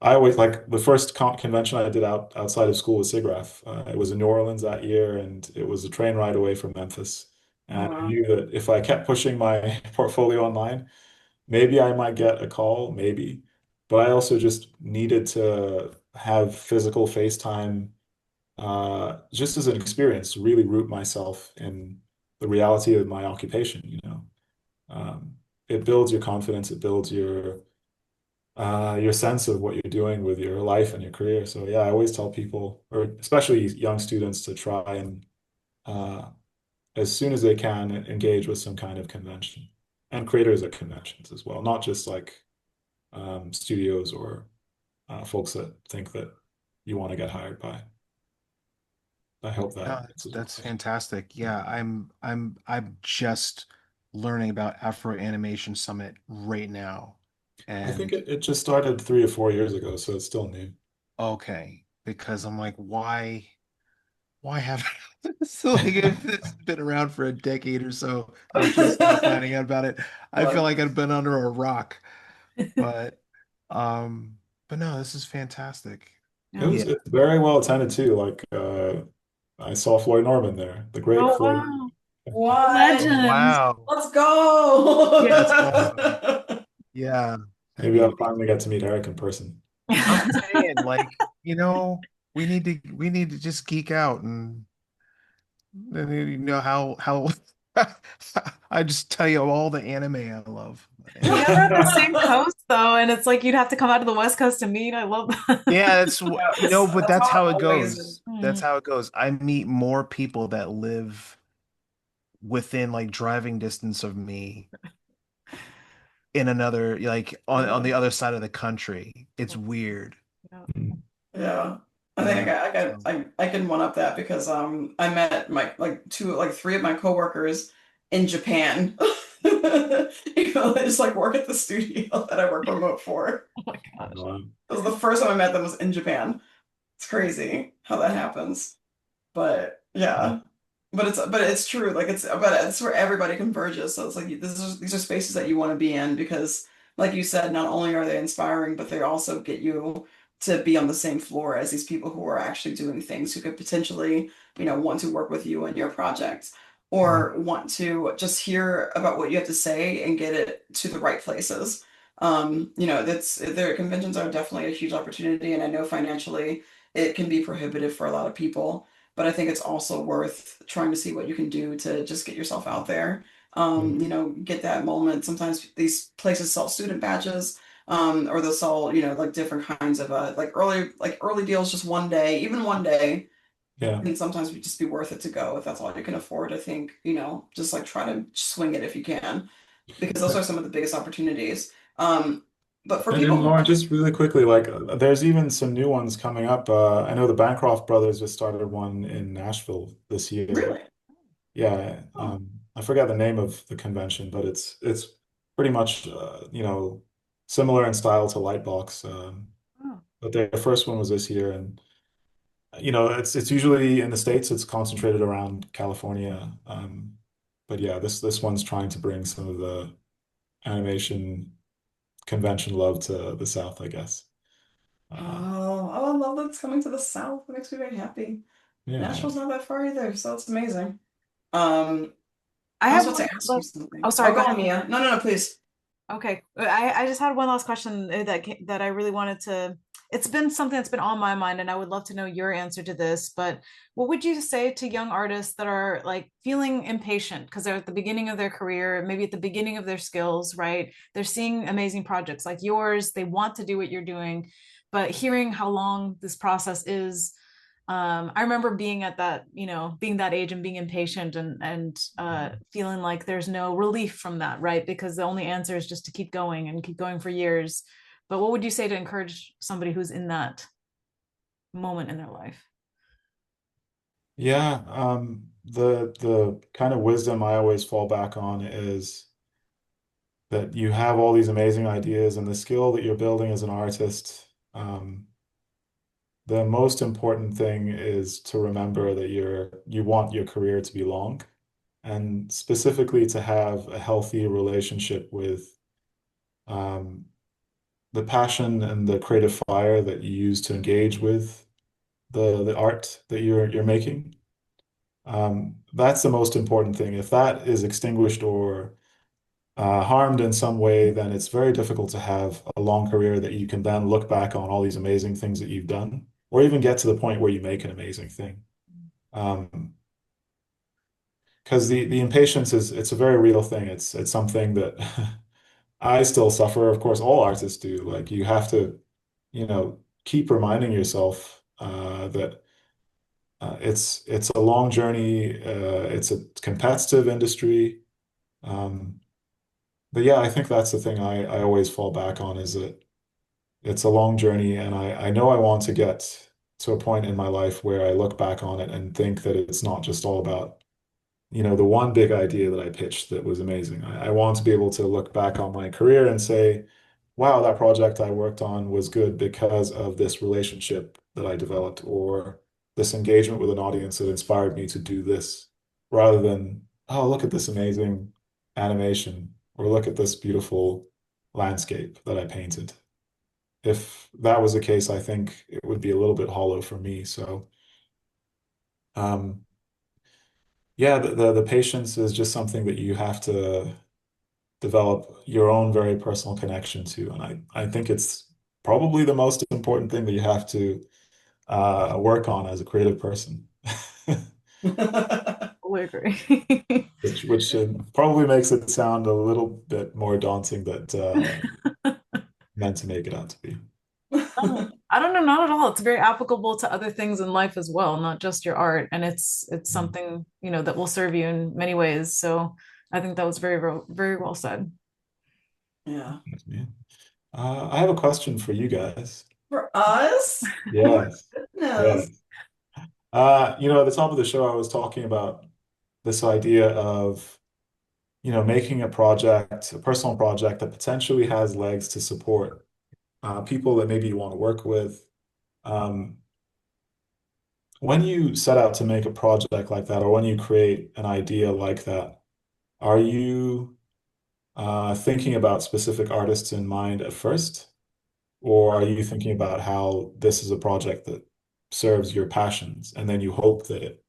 I always like the first convention I did outside of school was SIGGRAPH. It was in New Orleans that year, and it was a train ride away from Memphis. And I Wow. knew that if I kept pushing my portfolio online, maybe I might get a call, maybe. But I also just needed to have physical FaceTime just as an experience to really root myself in the reality of my occupation. Um, it builds your confidence, it builds your sense of what you're doing with your life and your career. So yeah, I always tell people, or especially young students, to try and uh, as soon as they can engage with some kind of convention, and creators at conventions as well, not just like studios or folks that think that you want to get hired by. I hope that No, answers your that's question. fantastic. Yeah, I'm just learning about Afro Animation Summit right now. I think And it just started 3 or 4 years ago, so it's still new. okay, because I'm like, why haven't so like if it's been around for a decade or so, I'm just now finding out about it. I feel But like I've been under a rock. But um but no, this is fantastic. It Yeah. was Yeah. it's very well attended too. Like I saw Floyd Norman there, the great Oh Floyd. wow. what? Oh Legend. wow. Let's go. That's awesome. Yeah. I Maybe I'll mean, finally get to meet Eric in person. I'm saying, like, we need to just geek out and how I just tell you all the anime I love. You guys And are on the same coast though, and it's like you'd have to come out to the West Coast to meet. I love that. yeah, that's Yes, but that's that's how how I've it always. goes. That's Mm. how it goes. I meet more people that live within like driving distance of me in another like on Yeah. the other side of the country. It's weird. Yeah. Yeah. I think Yeah. So I can one up that because I met my three of my coworkers in Japan. They just like work at the studio that I work remote for. Oh my gosh. Um, That was the first time I met them was in Japan. It's crazy how that happens. But yeah. But it's true. Like it's where everybody converges. So it's like these are spaces that you want to be in because like you said, not only are they inspiring, but they also get you to be on the same floor as these people who are actually doing things who could potentially, want to work with you in your project or want to just hear about what you have to say and get it to the right places. That's their conventions are definitely a huge opportunity, and I know financially it can be prohibitive for a lot of people. but I think it's also worth trying to see what you can do to just get yourself out there. You know, get that moment. Sometimes these places sell student badges, or they'll sell, you know, like different kinds of like early deals, just one day, even one day. Yeah. And sometimes it would just be worth it to go if that's all you can afford. I think, you know, just like try to swing it if you can, because those are some of the biggest opportunities. But for And people who Lauren, just really quickly, like there's even some new ones coming up. I know the Bancroft brothers just started one in Nashville this year. really, Yeah, oh, I forget the name of the convention, but it's pretty much you know, similar in style to Lightbox. Oh. But their first one was this year, and you know, it's usually in the States, it's concentrated around California. But yeah, this one's trying to bring some of the animation convention love to the South, I guess. Uh, oh, I love that it's coming to the South. It makes me very happy. yeah. Nashville's not that far either, so it's amazing. Um, I I was have about one to ask you last. something. Oh, Oh, sorry. Go go on, ahead. Mia. No, no, no, please. Okay, I just had one last question that I really wanted to. It's been something that's been on my mind, and I would love to know your answer to this. But what would you say to young artists that are like feeling impatient because they're at the beginning of their career, maybe at the beginning of their skills, right? They're seeing amazing projects like yours. They want to do what you're doing, but hearing how long this process is, I remember being at that, you know, being that age and being impatient and feeling like there's no relief from that, right? Because the only answer is just to keep going and keep going for years. But what would you say to encourage somebody who's in that moment in their life? Yeah, the kind of wisdom I always fall back on is that you have all these amazing ideas and the skill that you're building as an artist. The most important thing is to remember that you want your career to be long, and specifically to have a healthy relationship with um, the passion and the creative fire that you use to engage with the art that you're making. That's the most important thing. If that is extinguished or harmed in some way, then it's very difficult to have a long career that you can then look back on all these amazing things that you've done, or even get to the point where you make an amazing thing. Um, because the impatience is it's a very real thing. It's something that I still suffer. Of course, all artists do. Like you have to, you know, keep reminding yourself that it's a long journey. It's a competitive industry. Um, but yeah, I think that's the thing I always fall back on is that it's a long journey, and I know I want to get to a point in my life where I look back on it and think that it's not just all about, you know, the one big idea that I pitched that was amazing. I want to be able to look back on my career and say, wow, that project I worked on was good because of this relationship that I developed or this engagement with an audience that inspired me to do this, rather than, oh, look at this amazing animation or look at this beautiful landscape that I painted. If that was the case, I think it would be a little bit hollow for me. So, um, yeah, the patience is just something that you have to develop your own very personal connection to. And I think it's probably the most important thing that you have to work on as a creative person, Totally agree. which probably makes it sound a little bit more daunting that meant to make it out to be. Oh, I don't know, not at all. It's very applicable to other things in life as well, not just your art. And it's Mm. something, you know, that will serve you in many ways. So I think that was very well said. Yeah. Yeah. I have a question for you guys. For us? Oh my Yes. goodness. Yes. You know, at the top of the show, I was talking about this idea of, you know, making a project, a personal project that potentially has legs to support people that maybe you want to work with. Um, when you set out to make a project like that, or when you create an idea like that, are you thinking about specific artists in mind at first, or are you thinking about how this is a project that serves your passions, and then you hope that it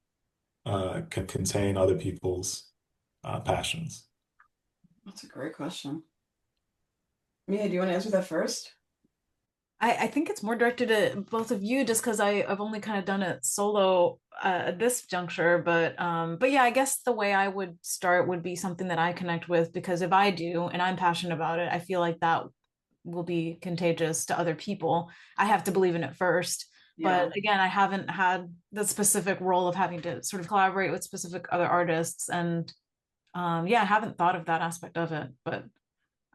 can contain other people's passions? That's a great question. Mia, do you want to answer that first? I think it's more directed at both of you just because I've only kind of done it solo at this juncture. But yeah, I guess the way I would start would be something that I connect with because if I do and I'm passionate about it, I feel like that will be contagious to other people. I have to believe in it first. Yeah. But again, I haven't had the specific role of having to sort of collaborate with specific other artists. And yeah, I haven't thought of that aspect of it. But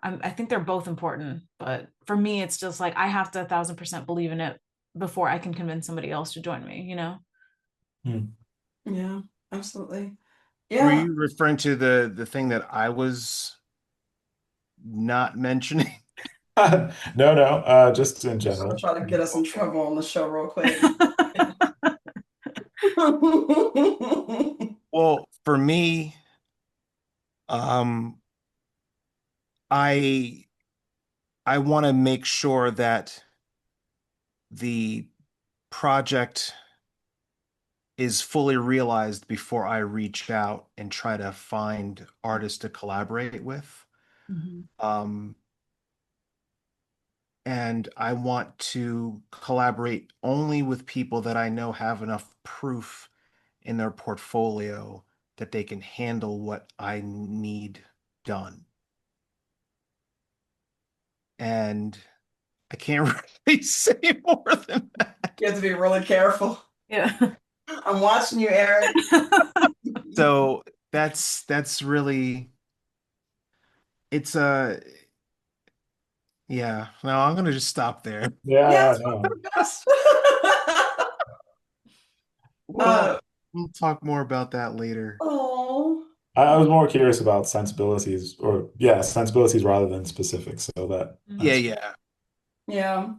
I think they're both important, but for me, it's just like I have to 1,000% believe in it before I can convince somebody else to join me, you know? Hmm. Yeah, absolutely. Were Yeah. you referring to the thing that I was not mentioning? No, no, just in Just gonna general. try to get us in trouble on the show real quick. Well, for me, um, I I want to make sure that the project is fully realized before I reach out and try to find artists to collaborate with. Mhm. Um, and I want to collaborate only with people that I know have enough proof in their portfolio that they can handle what I need done. And I can't really say more than that. You have to be really careful. Yeah. I'm watching you, Eric. So that's really it's a yeah. No, I'm gonna just stop there. Yeah, Yeah, yeah, it's for no. the best. We'll uh, we'll talk more about that later. oh, I was more curious about sensibilities, or yeah, sensibilities rather than specifics. So Yeah, that's yeah. yeah.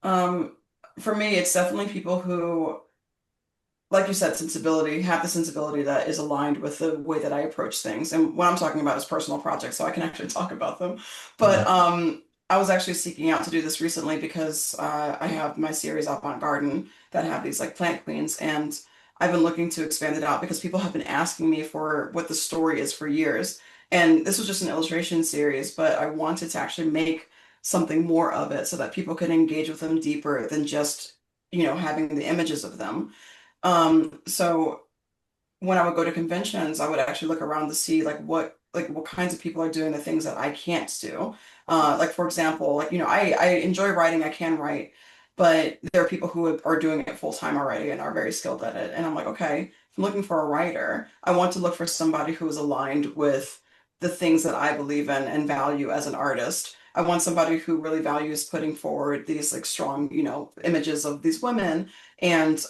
Um, for me, it's definitely people who, like you said, sensibility, have the sensibility that is aligned with the way that I approach things. And what I'm talking about is personal projects, so I can actually talk about them. Mhm. But I was actually seeking out to do this recently because I have my series Avant Garden that have these like plant queens, and I've been looking to expand it out because people have been asking me for what the story is for years. And this was just an illustration series, but I wanted to actually make something more of it so that people could engage with them deeper than just, having the images of them. So when I would go to conventions, I would actually look around to see like what kinds of people are doing the things that I can't do. Like for example, like I enjoy writing, I can write, but there are people who are doing it full time already and are very skilled at it. And I'm like, okay, if I'm looking for a writer, I want to look for somebody who is aligned with the things that I believe in and value as an artist. I want somebody who really values putting forward these like strong, images of these women and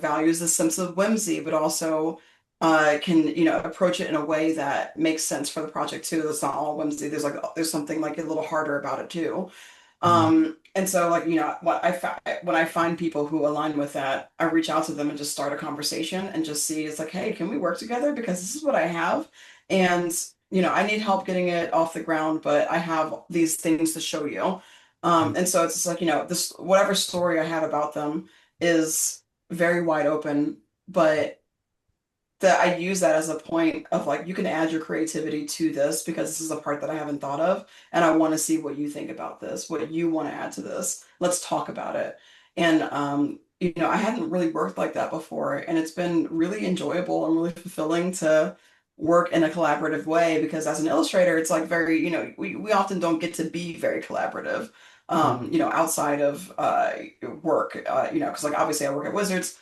values the sense of whimsy, but also can approach it in a way that makes sense for the project too. It's not all whimsy. There's something like a little harder about it too. Mhm. And so like when I find people who align with that, I reach out to them and just start a conversation and just see it's like, hey, can we work together? Because this is what I have, and I need help getting it off the ground, but I have these things to show you. And so it's just like this whatever story I have about them is very wide open, but that I use that as a point of like you can add your creativity to this because this is a part that I haven't thought of and I want to see what you think about this, what you want to add to this. Let's talk about it. And I hadn't really worked like that before and it's been really enjoyable and really fulfilling to work in a collaborative way because as an illustrator it's like very, we often don't get to be very collaborative. Outside of work, because like obviously I work at Wizards,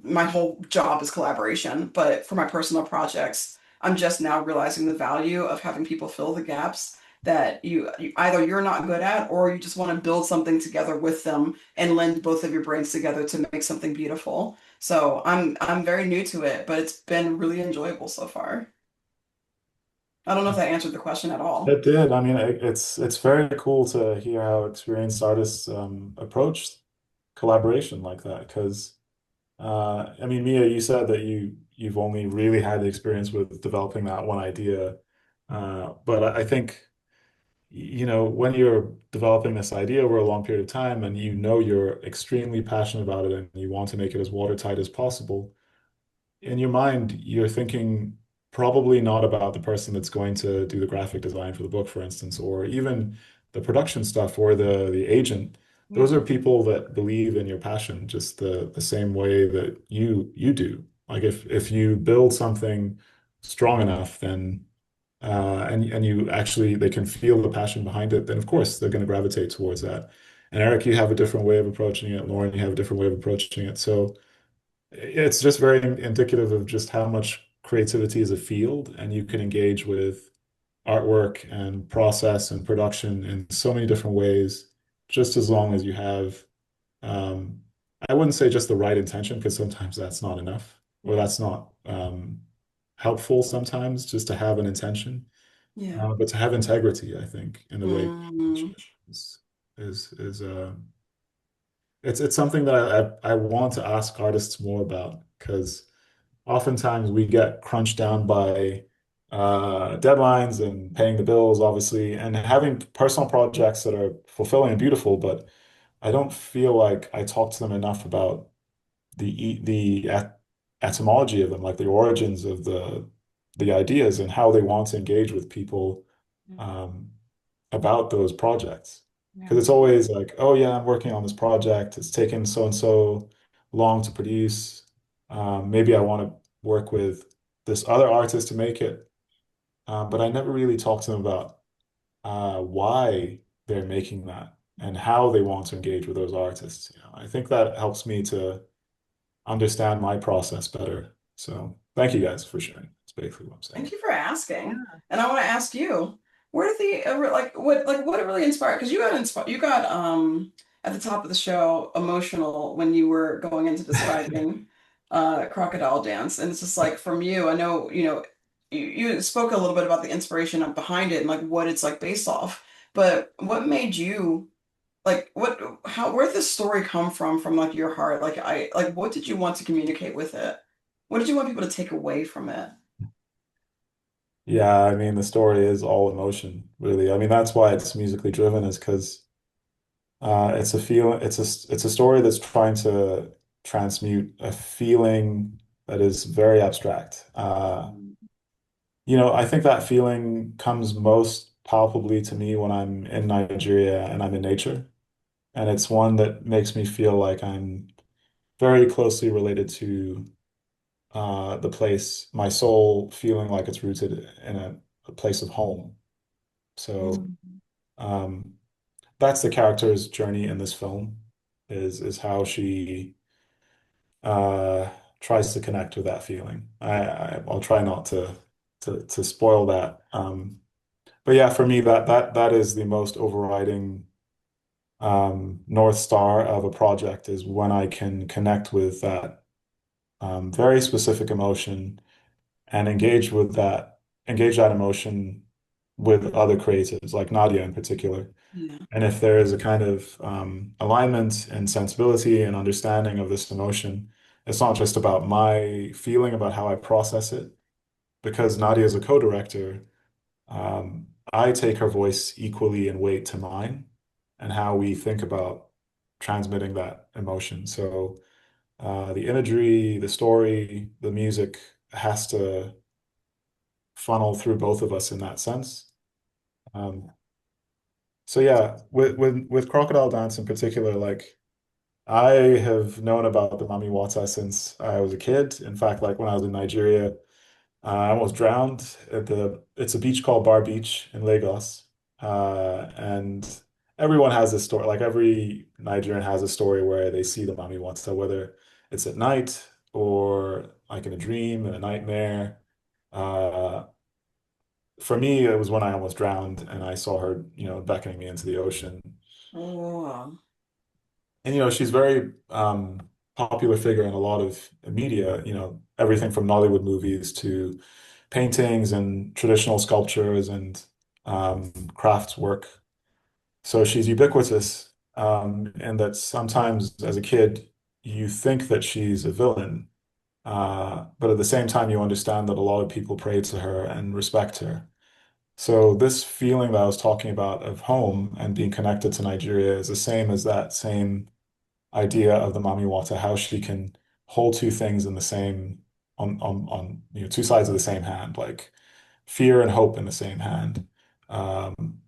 my whole job is collaboration, but for my personal projects, I'm just now realizing the value of having people fill the gaps that you either you're not good at or you just want to build something together with them and lend both of your brains together to make something beautiful. So I'm very new to it, but it's been really enjoyable so far. I don't know if that answered the question at all. It did. I mean, it's very cool to hear how experienced artists approach collaboration like that. Because I mean, Mia, you said that you've only really had the experience with developing that one idea, but I think when you're developing this idea over a long period of time, and you're extremely passionate about it, and you want to make it as watertight as possible. In your mind, you're thinking probably not about the person that's going to do the graphic design for the book, for instance, or even the production stuff or the agent. those Yeah. are people that believe in your passion just the same way that you do. Like if you build something strong enough, then and you actually they can feel the passion behind it, then of course they're going to gravitate towards that. And Eric, you have a different way of approaching it. Lauren, you have a different way of approaching it. So it's just very indicative of just how much creativity is a field, and you can engage with artwork and process and production in so many different ways, just as long as you have, um, I wouldn't say just the right intention, because sometimes that's not enough, or Yeah. that's not helpful sometimes just to have an intention. Yeah. But to have integrity, I think, in the way you approach Mm. it is it's something that I want to ask artists more about, because oftentimes we get crunched down by deadlines and paying the bills, obviously, and having personal projects that are fulfilling and beautiful, but I don't feel like I talk to them enough about the etymology of them, like the origins of the ideas and how they want to engage with people um, about those projects. Yeah. Because it's always like, oh yeah, I'm working on this project. It's taken so and so long to produce. Maybe I want to work with this other artist to make it. But I never really talk to them about why they're making that and how they want to engage with those artists. I think that helps me to understand my process better. So thank you guys for sharing. That's basically what I'm saying. Thank you for asking. Yeah. And I want to ask you, where did the like what really inspired? Because you got inspired, you got at the top of the show emotional when you were going into describing Crocodile Dance, and it's just like from you, I know you spoke a little bit about the inspiration behind it and like what it's like based off, but what made you like where did this story come from like your heart? Like what did you want to communicate with it? What did you want people to take away from it? Yeah, I mean, the story is all emotion, really. I mean, that's why it's musically driven, is because it's a feel, it's a story that's trying to transmute a feeling that is very abstract. I think that feeling comes most palpably to me when I'm in Nigeria and I'm in nature. And it's one that makes me feel like I'm very closely related to the place, my soul feeling like it's rooted in a place of home. So Mm. um, that's the character's journey in this film, is how she uh, tries to connect with that feeling. I'll try not to spoil that. But yeah, for me, that is the most overriding North Star of a project, is when I can connect with that very specific emotion and engage that emotion with other creatives, like Nadia in particular. Yeah. And if there is a kind of alignment and sensibility and understanding of this emotion, it's not just about my feeling about how I process it, because Nadia is a co-director. I take her voice equally in weight to mine, and how we think about transmitting that emotion. So the imagery, the story, the music has to funnel through both of us in that sense. Um, so yeah, with Crocodile Dance in particular, like I have known about the Mami Wata since I was a kid. In fact, like when I was in Nigeria, I almost drowned at it's a beach called Bar Beach in Lagos. And everyone has this story, like every Nigerian has a story where they see the Mami Wata, whether it's at night or like in a dream, in a nightmare. Uh, for me, it was when I almost drowned and I saw her, beckoning me into the ocean. Oh, And she's very popular figure in a lot of media, everything from Nollywood movies to paintings and traditional sculptures and crafts work. So she's ubiquitous, and that sometimes as a kid you think that she's a villain, but at the same time you understand that a lot of people pray to her and respect her. So this feeling that I was talking about of home and being connected to Nigeria is the same as that same idea of the Mami Wata, how she can hold two things in the same on two sides of the same hand, like fear and hope in the same hand. Um,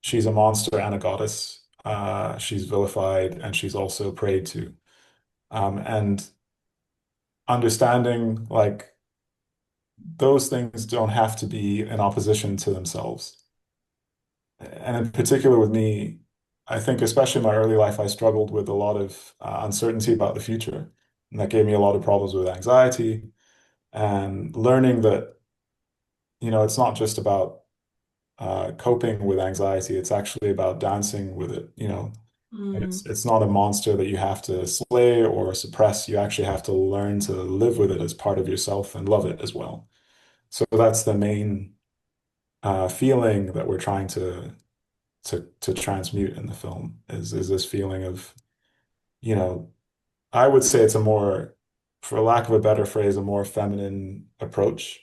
she's a monster and a goddess, she's vilified, and she's also prayed to. And understanding like those things don't have to be in opposition to themselves. And in particular with me, I think especially in my early life, I struggled with a lot of uncertainty about the future. And that gave me a lot of problems with anxiety and learning that, it's not just about coping with anxiety, it's actually about dancing with it. Mm, It's not a monster that you have to slay or suppress. You actually have to learn to live with it as part of yourself and love it as well. So that's the main feeling that we're trying to transmute in the film is this feeling of, you know, I would say it's a more, for lack of a better phrase, a more feminine approach.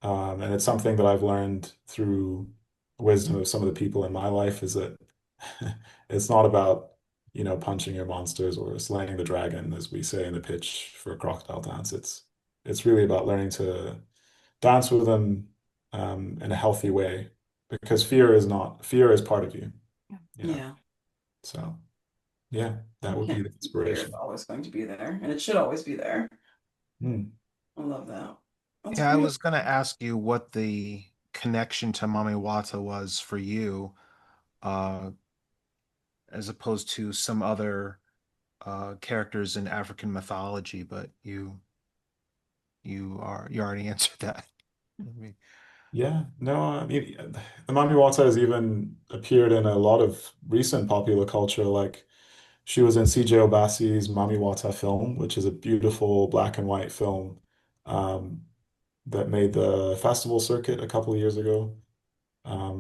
And it's something that I've learned through wisdom of some of the people in my life is that it's not about, punching your monsters or slaying the dragon, as we say in the pitch for Crocodile Dance. It's really about learning to dance with them in a healthy way because fear is part of you, Yeah. you know. yeah. So yeah, that You would be can't. the Fear is inspiration. always going to be there, and it should always be there. Hmm. I love that. That's Yeah, I beautiful. was going to ask you what the connection to Mami Wata was for you, uh, as opposed to some other characters in African mythology, but you already answered that. I mean, Yeah, no, I mean, the Mami Wata has even appeared in a lot of recent popular culture. Like she was in CJ Obasi's Mami Wata film, which is a beautiful black and white film um, that made the festival circuit a couple of years ago.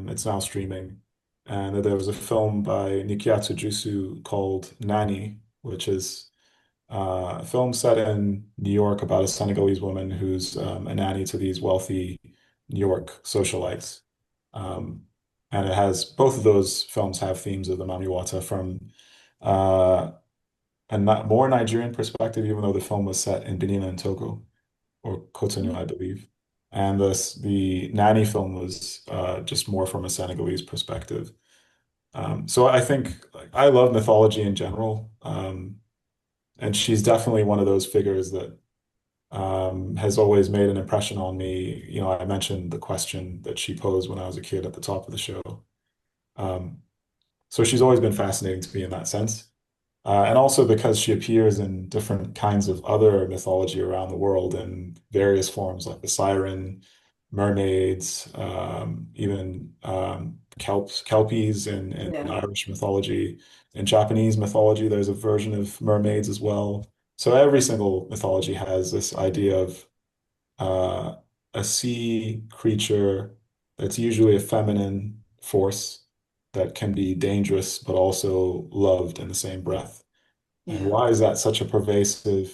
It's now streaming. And there was a film by Nikiatu Jusu called Nani, which is a film set in New York about a Senegalese woman who's a nanny to these wealthy New York socialites. Um, and it has both of those films have themes of the Mamiwata from uh, a more Nigerian perspective, even though the film was set in Benin and Togo or Cotonou, I believe. And the nanny film was just more from a Senegalese perspective. So I think like, I love mythology in general. And she's definitely one of those figures that has always made an impression on me. I mentioned the question that she posed when I was a kid at the top of the show. Um, so she's always been fascinating to me in that sense. And also because she appears in different kinds of other mythology around the world in various forms, like the siren, mermaids, even kelpies in Yeah. Irish mythology. In Japanese mythology, there's a version of mermaids as well. So every single mythology has this idea of uh, a sea creature that's usually a feminine force that can be dangerous but also loved in the same breath. And Yeah. why is that such a pervasive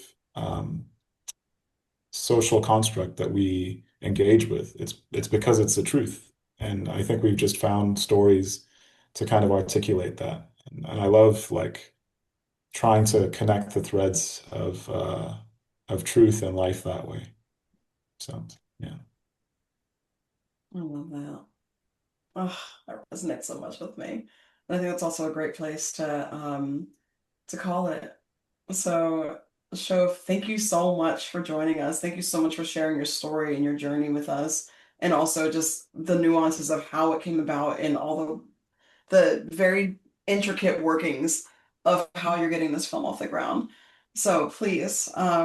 social construct that we engage with? It's because it's the truth. And I think we've just found stories to kind of articulate that. And I love like trying to connect the threads of truth and life that way. So yeah. I love that. Oh, that resonates so much with me. And I think that's also a great place to call it. So, Shof, thank you so much for joining us. Thank you so much for sharing your story and your journey with us, and also just the nuances of how it came about and all the very intricate workings of how you're getting this film off the ground. So please, tell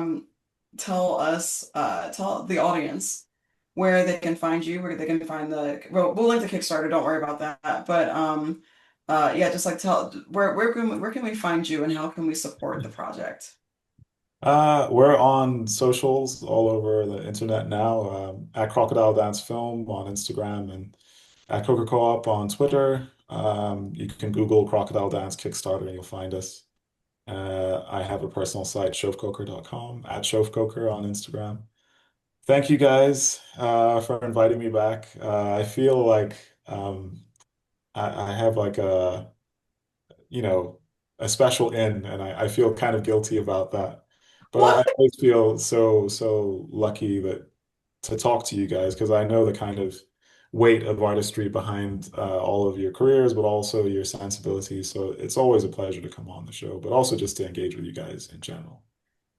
the audience where they can find you, where they can find we'll link the Kickstarter, don't worry about that. But yeah, just like tell where can we find you and how can we support the project? We're on socials all over the internet now, at Crocodile Dance Film on Instagram and at Coca Co-op on Twitter. You can Google Crocodile Dance Kickstarter and you'll find us. I have a personal site, shofcoker.com, at Shof Coker on Instagram. Thank you guys for inviting me back. I feel like I have like you know, a special in, and I feel kind of guilty about that. But I What? always feel so lucky that to talk to you guys because I know the kind of weight of artistry behind all of your careers, but also your sensibilities. So it's always a pleasure to come on the show, but also just to engage with you guys in general.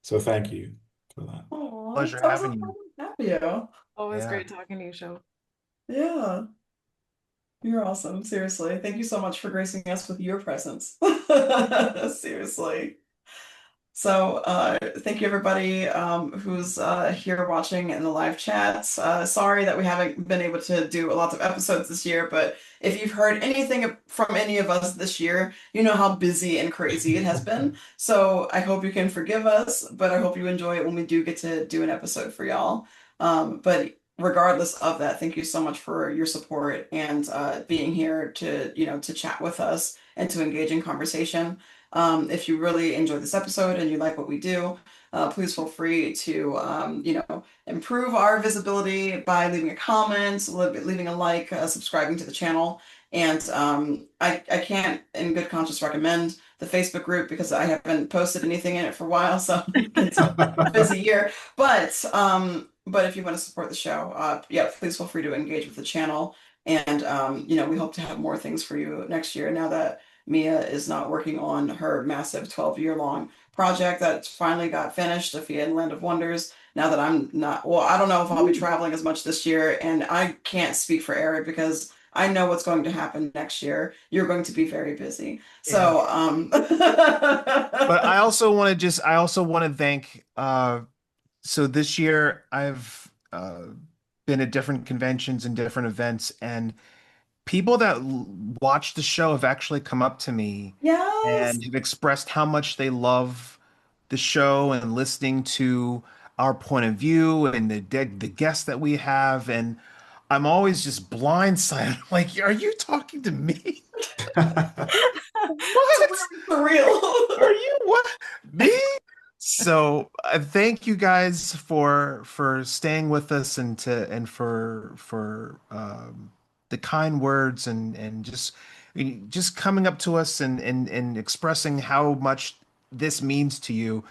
So thank you for that. Oh, Pleasure it's also having you. fun to have you. Always Yeah. great talking to you, Show. Yeah, you're awesome. Seriously. Thank you so much for gracing us with your presence. Seriously. So thank you everybody who's here watching in the live chats. Sorry that we haven't been able to do lots of episodes this year, but if you've heard anything from any of us this year, you know how busy and crazy it has been. So I hope you can forgive us, but I hope you enjoy it when we do get to do an episode for y'all. But regardless of that, thank you so much for your support and being here to, to chat with us and to engage in conversation. If you really enjoyed this episode and you like what we do, please feel free to, improve our visibility by leaving a comment, leaving a like, subscribing to the channel. And I can't, in good conscience, recommend the Facebook group because I haven't posted anything in it for a while, so it's a busy year. But if you want to support the show, yeah, please feel free to engage with the channel. And we hope to have more things for you next year now that Mia is not working on her massive 12-year-long project that finally got finished, Sophia and Land of Wonders. Now that I'm not, well, I don't know if I'll be traveling as much this year, and I can't speak for Eric because I know what's going to happen next year. You're going to be very busy. So, But I also want to thank so this year I've been at different conventions and different events, and people that watch the show have actually come up to me yes. and have expressed how much they love the show and listening to our point of view and the guests that we have. And I'm always just blindsided. Like, are you talking to me? What? It's really surreal. Are you what? Me? So thank you guys for staying with us and for the kind words and just coming up to us and expressing how much this means to you.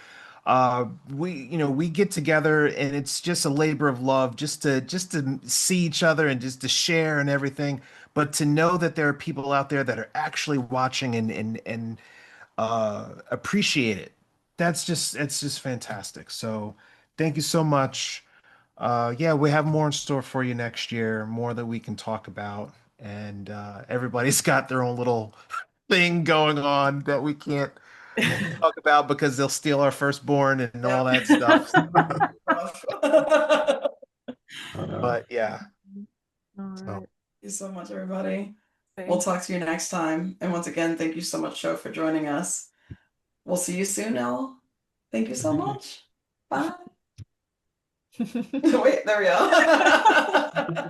We get together and it's just a labor of love just to see each other and just to share and everything. But to know that there are people out there that are actually watching and appreciate it. It's just fantastic. So thank you so much. Yeah, we have more in store for you next year, more that we can talk about. And everybody's got their own little thing going on that we can't talk about because they'll steal our firstborn and all that stuff. But yeah, All so right. Thank you so much, everybody. We'll Thanks. talk to you next time. And once again, thank you so much, Show, for joining us. We'll see you soon, Elle. Thank you so Thank you. much. Bye. Wait, there we go.